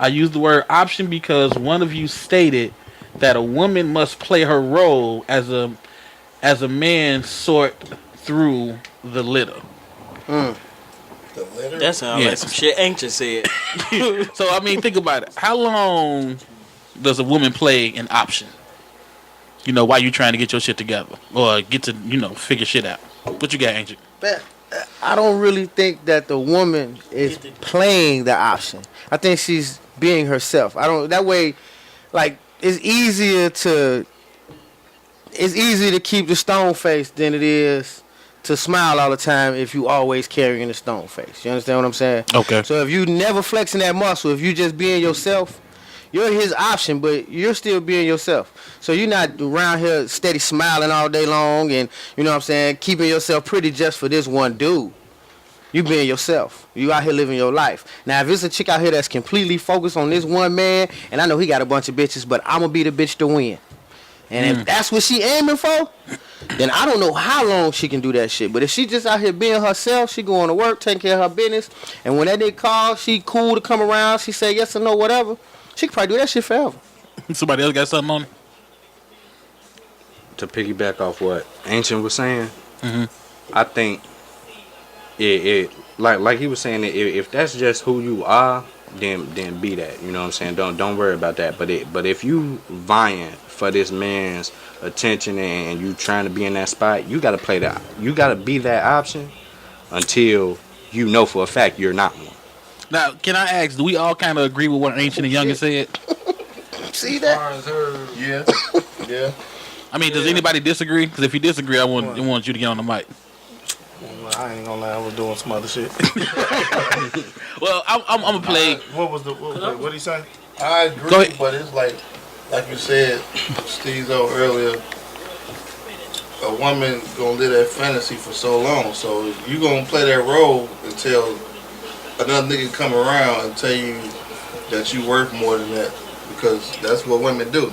I use the word option because one of you stated that a woman must play her role as a man sort through the litter. The litter? That sounds like some shit Ancient said. So I mean, think about it. How long does a woman play an option? You know, while you trying to get your shit together or get to figure shit out. What you got, Ancient? I don't really think that the woman is playing the option. I think she's being herself. I don't. That way, like it's easier to keep the stone face than it is to smile all the time if you always carrying a stone face. You understand what I'm saying? Okay. So if you never flexing that muscle, if you just being yourself, you're his option, but you're still being yourself. So you're not around here steady smiling all day long and, you know what I'm saying, keeping yourself pretty just for this one dude. You being yourself. You out here living your life. Now, if it's a chick out here that's completely focused on this one man, and I know he got a bunch of bitches, but I'm going to be the bitch to win. And if that's what she aiming for, then I don't know how long she can do that shit. But if she just out here being herself, she going to work, taking care of her business, and when that nigga calls, she cool to come around, she say yes or no, whatever, she can probably do that shit forever. Somebody else got something on it? To piggyback off what Ancient was saying, I think it like he was saying, if that's just who you are, then be that. You know what I'm saying? Don't worry about that. But if you vying for this man's attention and you trying to be in that spot, you gotta play that. You gotta be that option until you know for a fact you're not one. Now, can I ask? Do we all kind of agree with what Ancient and Younger said? See that? Yeah. Yeah. I mean, does anybody disagree? Because if you disagree, I want you to get on the mic. Well, I ain't gonna lie, I was doing some other shit. Well, I'm gonna play. What did he say? I agree, but it's like you said, Stezo earlier, a woman gonna live that fantasy for so long. So you gonna play that role until another nigga come around and tell you that you worth more than that, because that's what women do.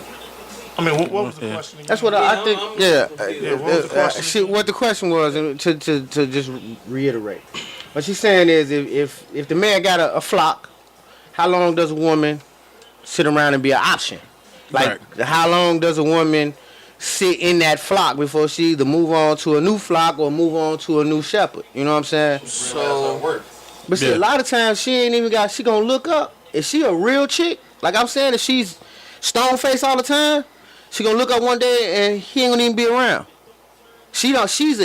I mean, what was the question again? That's what I think. Yeah. What was the question? What the question was, and to just reiterate, what she's saying is, if the man got a flock, how long does a woman sit around and be an option? Like, how long does a woman sit in that flock before she either move on to a new flock or move on to a new shepherd? You know what I'm saying? So, but see, a lot of times she ain't even got. She gonna look up. Is she a real chick? Like I'm saying, if she's stone faced all the time, she gonna look up one day and he ain't gonna even be around. She is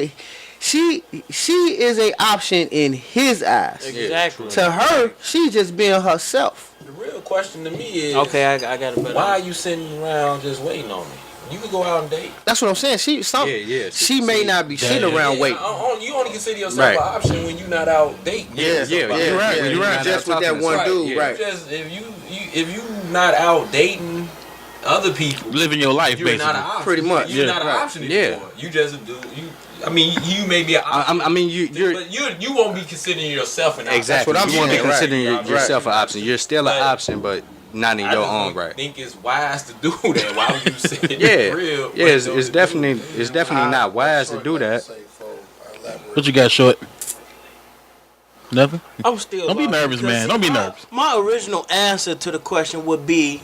a option in his eyes. Exactly. To her, she just being herself. The real question to me is, Okay, I got a better. why are you sitting around just waiting on me? You could go out and date. That's what I'm saying. She may not be sitting around waiting. You only consider yourself an option when you're not out dating. You're right. Just with that one dude, right? Just if you not out dating other people, living your life, you're basically. not an option. Pretty much. You're not an option anymore. You just do. I mean, you may be an option. I mean, but you won't be considering yourself an option. exactly. That's what I'm You won't be saying, considering right. yourself an option. You're still an But- option, but not in your own right. I think it's wise to do that. Why would you say Yeah, real? yeah. It's definitely not wise to do that. What you got, Short? Nothing? I'm still. Don't be lost nervous, because man. Don't be nervous. My original answer to the question would be: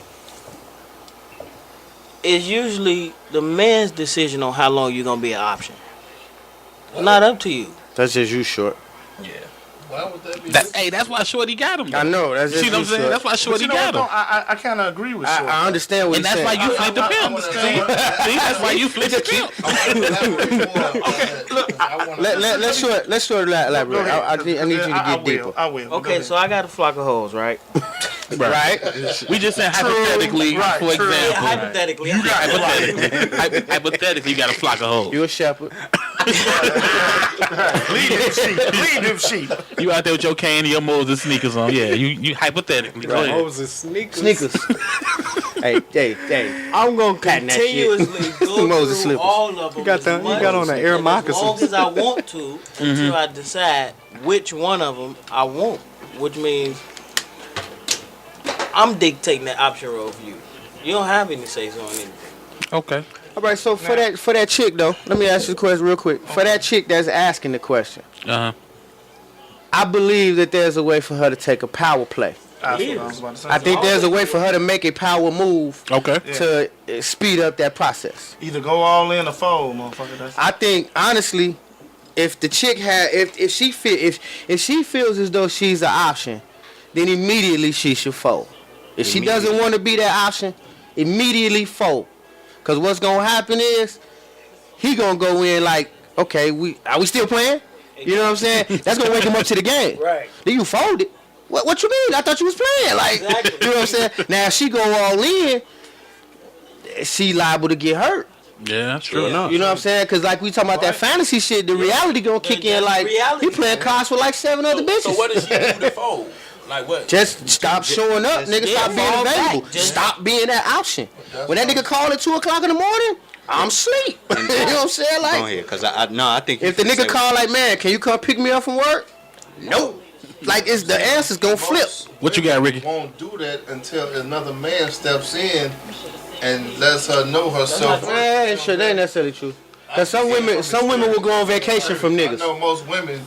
it's usually the man's decision on how long you're gonna be an option. Not up to you. That's just you, Short. Yeah. Why would that be? Hey, that's why Shorty got him. Though. I know. That's just See what I'm you, saying? Short. That's why But Shorty you know got what, him. though? I kind of agree with Short. I understand what And you're that's saying. why you flipped the pimp. See, that's why you flipped the pimp. Let's short elaborate. I need you to get deeper. I will. Okay, so I got a flock of hoes, right? Right? We just saying hypothetically, Right, for true. Yeah, example. hypothetically. Hypothetically, you got a flock of hoes. You a shepherd. Leave them sheep. You out there with your cane and your Moses sneakers on. Yeah, you hypothetically. Go ahead. Sneakers. hey. I'm gonna patent that shit. Continuously go Moses through slippers. all of them. You got on the Air as moccasins. long as I want to, until I decide which one of them I want. Which means I'm dictating that option role for you. You don't have any say so on anything. Okay. All right, so for that chick though, let me ask you a question real quick. For that chick that's asking the question, Uh huh. I believe that there's a way for her to take a power play. I think there's a way for her to make a power move. Okay. To speed up that process. Either go all in or fold, motherfucker. I think honestly, if the chick if she feels as though she's an option, then immediately she should fold. If she doesn't want to be that option, immediately fold. Cause what's gonna happen is he gonna go in like, okay, are we still playing? You know what I'm saying? That's gonna wake him up to the game. Right. Then you fold it. What you mean? I thought you was playing. Like, exactly. You know what I'm saying? Now if she go all in, she liable to get hurt. Yeah, that's true. You know what I'm saying? Because like we talking about that fantasy shit, the reality gonna kick in. Like he playing cards with like 7 other bitches. So what does she do to fold? Like what? Just stop showing up, nigga. Stop being available. Stop being that option. When that nigga call at 2 o'clock in the morning, I'm asleep. You know what I'm saying? Like, go ahead, cause I think if the nigga call like, man, can you come pick me up from work? Nope. Like it's the answer's gonna flip. What you got, Ricky? Won't do that until another man steps in and lets her know herself. Man, sure, that ain't necessarily true. Cause some women will go on vacation from niggas. I know most women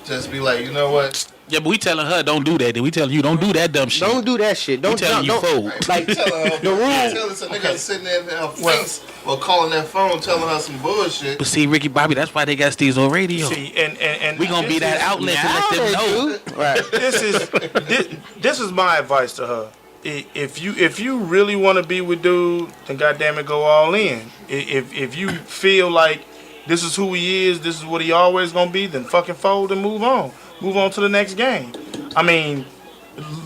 just be like, you know what? Yeah, but we telling her don't do that. Then we telling you don't do that dumb shit. Don't do that shit. Don't telling you fold. Like the rule. Telling some nigga sitting there in her face or calling that phone, telling her some bullshit. But see, Ricky Bobby, that's why they got Stezo Radio. See, and we gonna be that outlet to let them know. Right. This is my advice to her. If you really want to be with dude, then goddamn it, go all in. If you feel like this is who he is, this is what he always gonna be, then fucking fold and move on. Move on to the next game. I mean,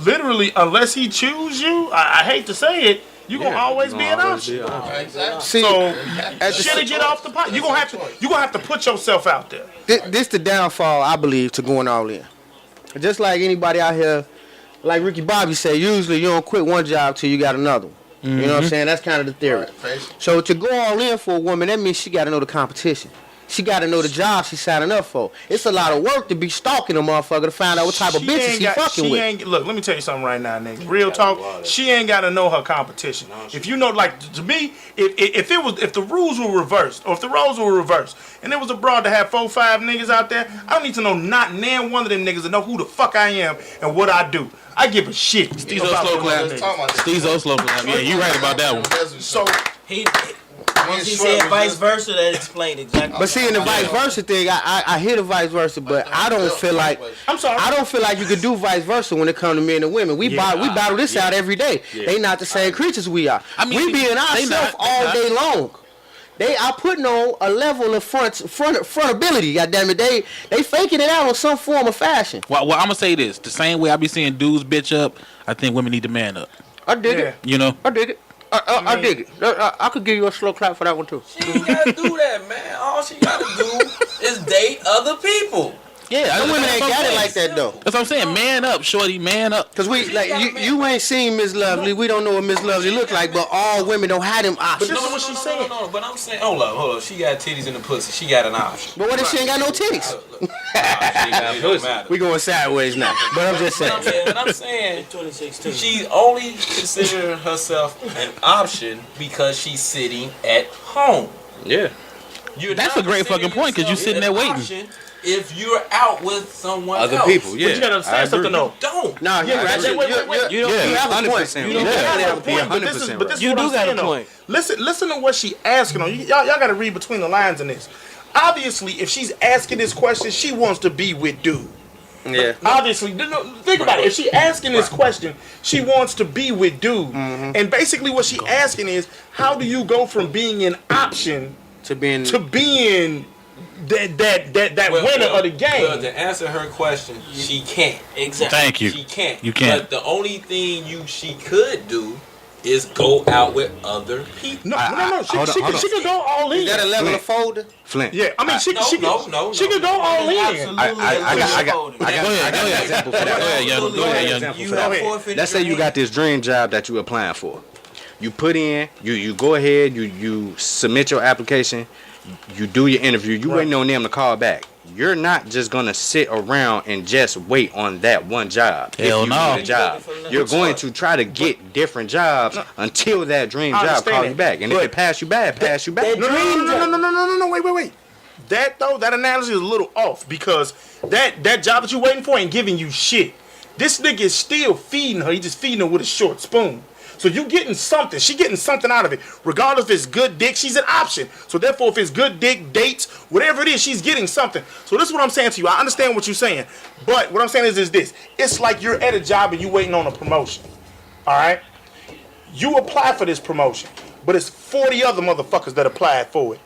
literally, unless he choose you, I hate to say it, you gonna always be an option. See, so shit, get off the pot. You gonna have to put yourself out there. This the downfall, I believe, to going all in. Just like anybody out here, like Ricky Bobby said, usually you don't quit one job till you got another one. Mm-hmm. You know what I'm saying? That's kind of the theory. So to go all in for a woman, that means she got to know the competition. She got to know the job she's signing up for. It's a lot of work to be stalking a motherfucker to find out what type of bitches she fucking with. Look, let me tell you something right now, nigga. Real talk. She ain't got to know her competition. If you know, like, to me, if the rules were reversed, or if the roles were reversed, and there was a broad to have 4 or 5 niggas out there, I don't need to know not one of them niggas to know who the fuck I am and what I do. I give a shit. Stezo slow clap. Stezo slow clap. Yeah, you right about that one. So once he said vice versa, that explained exactly. But see, in the vice versa thing, I hear the vice versa, but I don't feel like I don't feel like you could do vice versa when it comes to men and women. We battle this out every day. They not the same creatures we are. I mean, we being ourselves all day long. They are putting on a level of frontability. Goddamn it, they faking it out in some form of fashion. Well, I'm gonna say this: the same way I be seeing dudes bitch up, I think women need to man up. I dig it. You know, I dig it. I dig it. I could give you a slow clap for that one too. She ain't gotta do that, man. All she gotta do is date other people. Yeah, some women ain't got it like that though. That's what I'm saying. Man up, shorty, man up. Cause we like you ain't seen Miss Lovely. We don't know what Miss Lovely look like, but all women don't have them options. But no. But I'm saying, hold up. She got titties in the pussy. She got an option. But what if she ain't got no titties? It don't matter. We going sideways now. But I'm just saying. But I'm saying, she only considered herself an option because she's sitting at home. Yeah. That's a great fucking point because you're sitting there waiting. If you're out with someone other else. people, yeah. But you gotta understand something though. Don't. No, you have a point. You do got a point. Listen to what she asking on. Y'all gotta read between the lines in this. Obviously, if she's asking this question, she wants to be with dude. Yeah. Obviously, think about it. If she asking this question, she wants to be with dude. Mm-hmm. And basically what she asking is, how do you go from being an option to being that winner of the game? Well, to answer her question, she can't. Exactly. Thank you. She can't. You can't. But the only thing she could do is go out with other people. No. She could go all in. Is that a level of folding? Flint. Yeah, I mean, she could go all in. I got an example for that. Go ahead, young. Let's say you got this dream job that you applying for. You put in, you go ahead, you submit your application, you do your interview, you waiting on them to call back. You're not just gonna sit around and just wait on that one job. Hell no. You're going to try to get different jobs until that dream job calls you back. And if it pass you back, pass you back. No, wait. That analogy is a little off because that job that you're waiting for ain't giving you shit. This nigga is still feeding her. He just feeding her with a short spoon. So you getting something. She getting something out of it. Regardless if it's good dick, she's an option. So therefore, if it's good dick, dates, whatever it is, she's getting something. So this is what I'm saying to you. I understand what you're saying. But what I'm saying is this. It's like you're at a job and you waiting on a promotion. All right? You apply for this promotion. But it's 40 other motherfuckers that applied for it.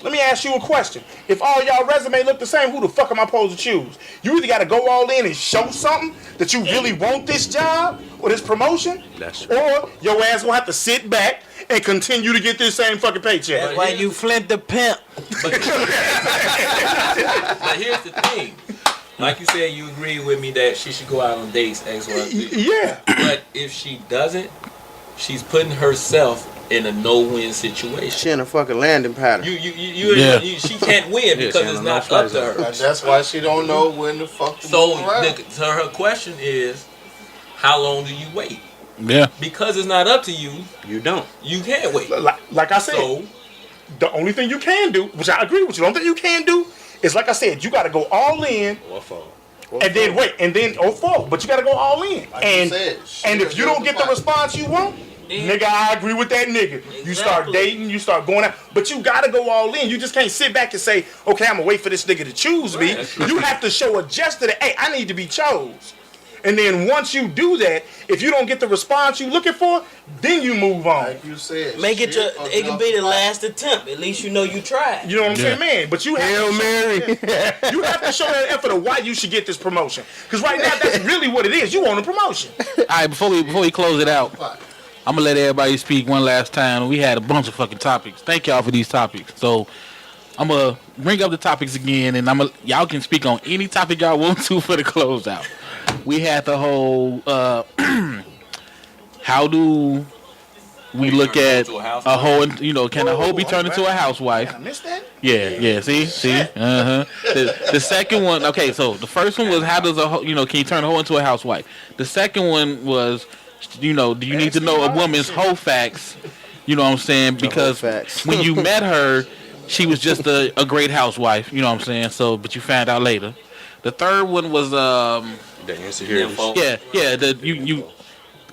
Let me ask you a question. If all y'all resume look the same, who the fuck am I supposed to choose? You either got to go all in and show something that you really want this job or this promotion, or your ass gonna have to sit back and continue to get this same fucking paycheck. That's why you Flint the pimp. But here's the thing. Like you said, you agree with me that she should go out on dates, X, Y, Z. Yeah. But if she doesn't, she's putting herself in a no-win situation. She in a fucking landing pattern. She can't win because it's not up to her. And that's why she don't know when the fuck to move around. So her question is, how long do you wait? Yeah. Because it's not up to you. You don't. You can't wait. Like I said, So the only thing you can do, which I agree with you, the only thing you can do is, like I said, you got to go all in. And then wait, and then fall. But you got to go all in. Like and if you don't get the fight. response you want, nigga, I agree with that nigga. Exactly. You start dating, you start going out, but you gotta go all in. You just can't sit back and say, okay, I'm gonna wait for this nigga to choose me. You have to show a gesture that, hey, I need to be chose. And then once you do that, if you don't get the response you looking for, then you move on. Like you said, Make it it can be the last attempt. At least you know you tried. You know what I'm saying, man? But you have Hail to Mary. you have to show that effort of why you should get this promotion. Because right now, that's really what it is. You want a promotion. All right, before we close it out, I'm gonna let everybody speak one last time. We had a bunch of fucking topics. Thank y'all for these topics. So I'm gonna bring up the topics again, and y'all can speak on any topic y'all want to for the closeout. We had the whole how do we look at a hoe? Can a hoe be turned into a housewife? I missed that. Yeah. See. The second one. Okay, so the first one was how does a hoe? Can you turn a hoe into a housewife? The second one was, do you need to know a woman's hoe facts? You know what I'm saying? Because when you met her, she was just a great housewife. You know what I'm saying? So, but you found out later. The third one was The insecurities. you.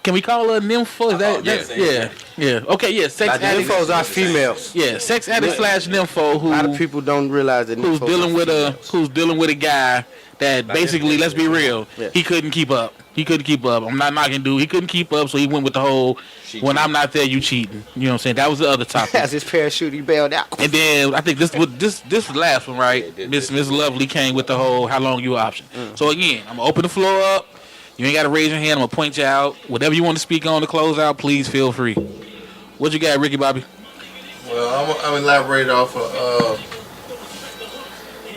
Can we call her a nympho? Is that? Yeah. Okay. Yeah. Sex Like addict. nymphos are females. Yeah. Sex addict / nympho. A lot of people don't realize that who's dealing with a guy that basically, let's be real, he couldn't keep up. I'm not knocking dude. He couldn't keep up, so he went with the whole when I'm not there, you cheating. You know what I'm saying? That was the other topic. As his parachute, he bailed out. And then I think this was the last one, right? Miss Lovely came with the whole how long you option. So again, I'm gonna open the floor up. You ain't gotta raise your hand. I'm gonna point you out. Whatever you want to speak on to close out, please feel free. What you got, Ricky Bobby? Well, I'm elaborate off of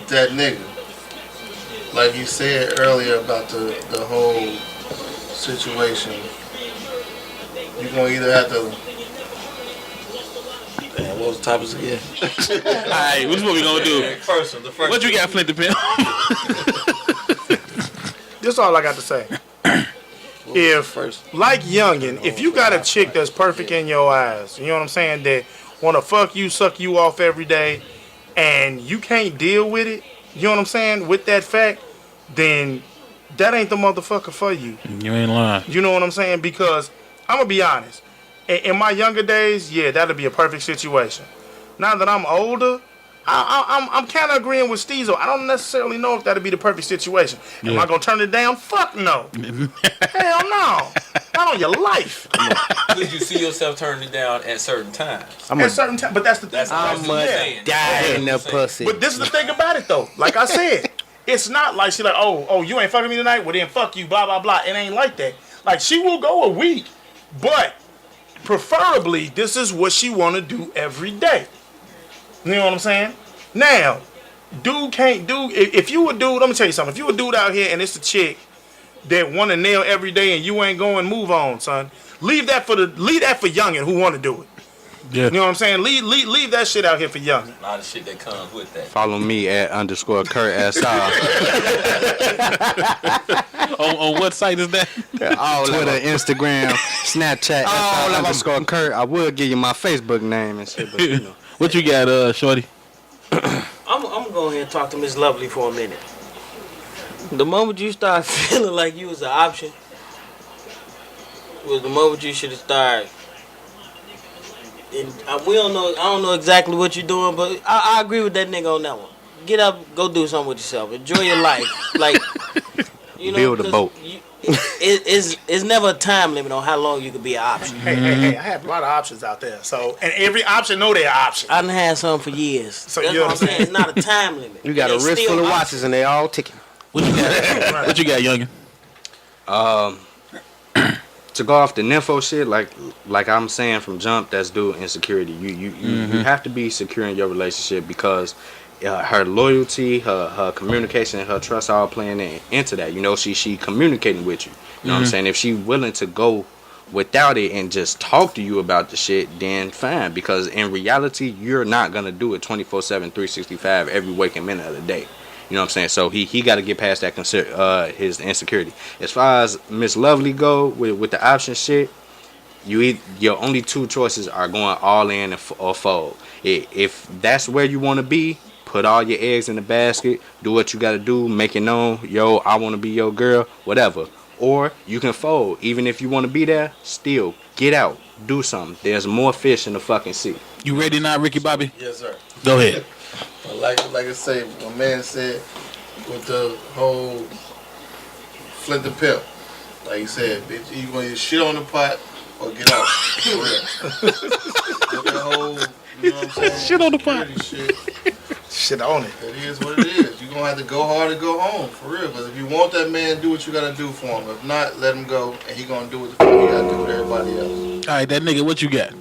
that nigga. Like you said earlier about the whole situation. You're gonna either have to. Man, what was the topics again? Alright, which one we gonna do? the first one. What you got, Flint the Pimp? This is all I got to say. If, like Youngin, if you got a chick that's perfect in your eyes, you know what I'm saying, that want to fuck you, suck you off every day, and you can't deal with it, you know what I'm saying, with that fact, then that ain't the motherfucker for you. You ain't lying. You know what I'm saying? Because I'm going to be honest. In my younger days, yeah, that'd be a perfect situation. Now that I'm older, I'm kind of agreeing with Stezo. I don't necessarily know if that'd be the perfect situation. Am I gonna turn it down? Fuck no. Hell no. Not on your life. Could you see yourself turning it down at certain times? At certain times, but that's the thing. I'm gonna die in the pussy. But this is the thing about it though. Like I said, it's not like she like, oh, you ain't fucking me tonight. Well then, fuck you. Blah blah blah. It ain't like that. Like she will go a week, but preferably this is what she want to do every day. You know what I'm saying? Now, dude can't do. If you a dude, let me tell you something. If you a dude out here and it's a chick that want to nail every day and you ain't going, move on, son. Leave that for youngin' who want to do it. Yeah. You know what I'm saying? Leave that shit out here for youngin'. A lot of shit that comes with that. Follow me at _KurtSR. on what site is that? All Twitter, Instagram, Snapchat, _Kurt. I will give you my Facebook name and shit, but you know. What you got, Shorty? I'm gonna go ahead and talk to Miss Lovely for a minute. The moment you start feeling like you was an option was the moment you should have started. And we don't know. I don't know exactly what you're doing, but I agree with that nigga on that one. Get up, go do something with yourself. Enjoy your life. Like, you know, build a boat. It's never a time limit on how long you can be an option. Hey, I have a lot of options out there. So, and every option know their option. I done had some for years. So that's you know what I'm saying. It's not a time limit. You got a wrist full of watches and they all ticking. What you got? What you got, youngin? To go off the nympho shit, like I'm saying from jump, that's due insecurity. You have to be secure in your relationship because her loyalty, her communication, and her trust all playing into that. You know, she communicating with you. You know what I'm saying? If she willing to go without it and just talk to you about the shit, then fine. Because in reality, you're not gonna do it 24/7, 365 every waking minute of the day. You know what I'm saying? So he got to get past that his insecurity. As far as Miss Lovely go with the option shit, your only two choices are going all in or fold. If that's where you want to be, put all your eggs in the basket. Do what you got to do. Make it known, yo, I want to be your girl, whatever. Or you can fold. Even if you want to be there, still get out. Do something. There's more fish in the fucking sea. You ready now, Ricky Bobby? Yes, sir. Go ahead. Like I say, my man said with the whole flip the pimp. Like you said, bitch, you gonna shit on the pot or get out. For real. With the whole, you know what I'm saying? Shit on the pot. Shit. Shit on it. It is what it is. You're gonna have to go hard to go home, for real. Because if you want that man, do what you gotta do for him. If not, let him go, and he gonna do what the fuck he gotta do with everybody else. All right, that nigga, what you got?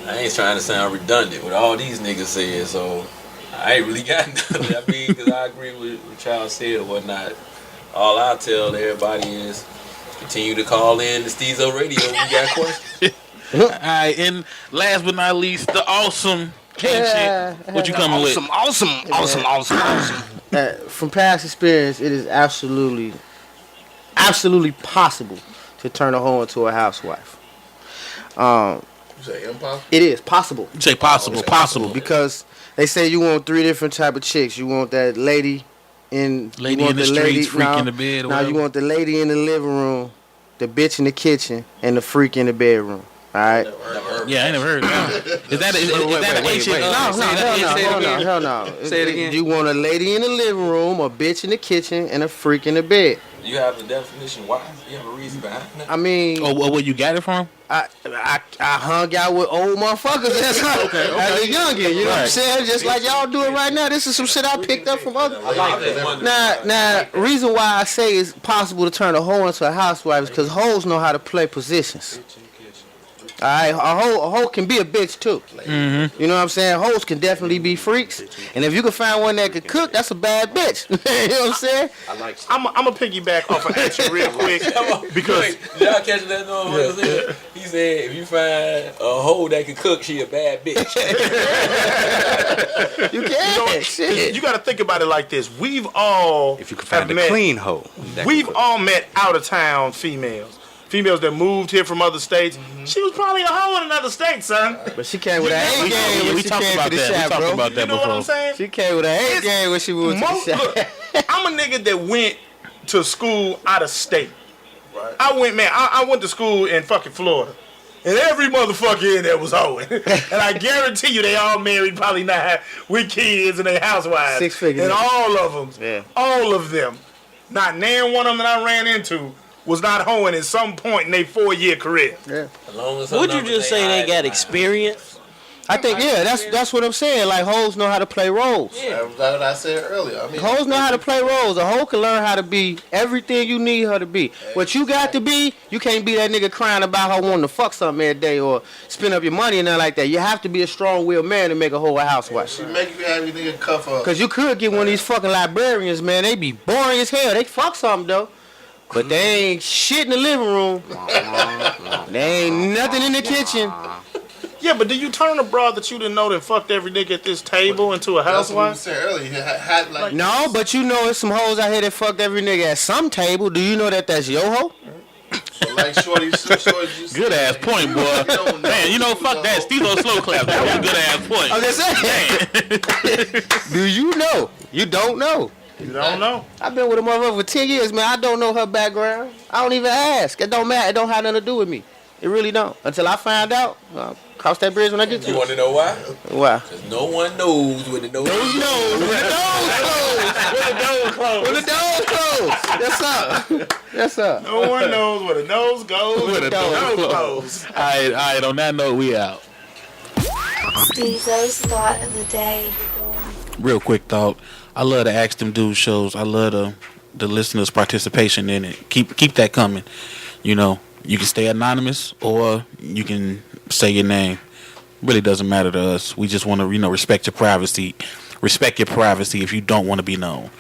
I ain't trying to sound redundant with all these niggas said, so I ain't really got nothing. I mean, because I agree with what y'all said or whatnot. All I tell everybody is continue to call in the Stezo Radio if you got questions. All right, and last but not least, the awesome king shit. What you coming with? Awesome. From past experience, it is absolutely possible to turn a hoe into a housewife. You say impossible? It is possible. You say possible, possible. Because they say you want 3 different type of chicks. You want that lady in the streets, freak in the bed. Now you want the lady in the living room, the bitch in the kitchen, and the freak in the bedroom. All right. Yeah, I ain't never heard of that. Is that an ancient? Hell no. Say it again. You want a lady in the living room, a bitch in the kitchen, and a freak in the bed. You have the definition why? You have a reason behind that? I mean, where you got it from? I hung out with old motherfuckers as a youngin', you know what I'm saying? Just like y'all do it right now. This is some shit I picked up from others. I like that. Now, reason why I say it's possible to turn a hoe into a housewife is because hoes know how to play positions. Alright, a hoe can be a bitch too. Mm-hmm. You know what I'm saying? Hoes can definitely be freaks. And if you can find one that can cook, that's a bad bitch. You know what I'm saying? I'm gonna piggyback off of action real quick because y'all catch that motherfucker? He said if you find a hoe that can cook, she a bad bitch. You can. You got to think about it like this. We've all If you can find a clean hoe. We've all met out of town females that moved here from other states. She was probably a hoe in another state, son. But she came with an A game when she came to the shop, bro. You know what I'm saying? She came with an A game when she moved to the shop. Look, I'm a nigga that went to school out of state. Right. I went to school in fucking Florida. And every motherfucker in there was hoeing. And I guarantee you they all married, probably not with kids and they housewives. 6 figures. And all of them, not nan one of them that I ran into was not hoeing at some point in their 4-year career. Yeah. Would you just say they got experience? I think that's what I'm saying. Like hoes know how to play roles. Yeah, that's what I said earlier. I mean, hoes know how to play roles. A hoe can learn how to be everything you need her to be. What you got to be, you can't be that nigga crying about her wanting to fuck something every day or spend up your money and nothing like that. You have to be a strong-willed man to make a hoe a housewife. She make you have your nigga cuff up. Cause you could get one of these fucking librarians, man. They be boring as hell. They fuck something though. But they ain't shit in the living room. They ain't nothing in the kitchen. Yeah, but do you turn a broad that you didn't know that fucked every nigga at this table into a housewife? That's what you said earlier. No, but you know there's some hoes out here that fucked every nigga at some table. Do you know that that's your hoe? Like Shorty good ass point, boy. Man, you know, fuck that. Stezo slow clap. That was a good ass point. I'm just saying. Do you know? You don't know. You don't know. I've been with a motherfucker for 10 years, man. I don't know her background. I don't even ask. It don't matter. It don't have nothing to do with me. It really don't. Until I find out, I'll cross that bridge when I get to it. You want to know why? Why? Because no one knows when the nose When the door closed. Yes, sir. Yes, sir. No one knows where the nose goes. Where the door goes. All right. On that note, we out. Stezo's thought of the day. Real quick thought. I love the Ask Them Dudes shows. I love the listeners' participation in it. Keep that coming. You know, you can stay anonymous or you can say your name. Really doesn't matter to us. We just want to, respect your privacy. Respect your privacy if you don't want to be known.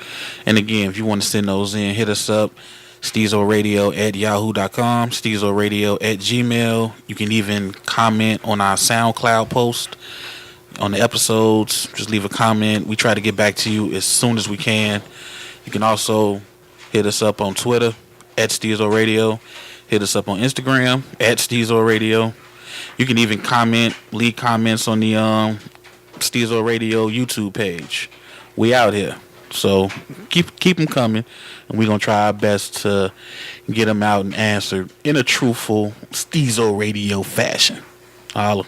And again, if you want to send those in, hit us up. StezoRadio@yahoo.com. StezoRadio@gmail. You can even comment on our SoundCloud post on the episodes. Just leave a comment. We try to get back to you as soon as we can. You can also hit us up on Twitter @Stezo Radio. Hit us up on Instagram @Stezo Radio. You can even leave comments on the Stezo Radio YouTube page. We out here. So keep them coming, and we're going to try our best to get them out and answered in a truthful Stezo Radio fashion. Holla.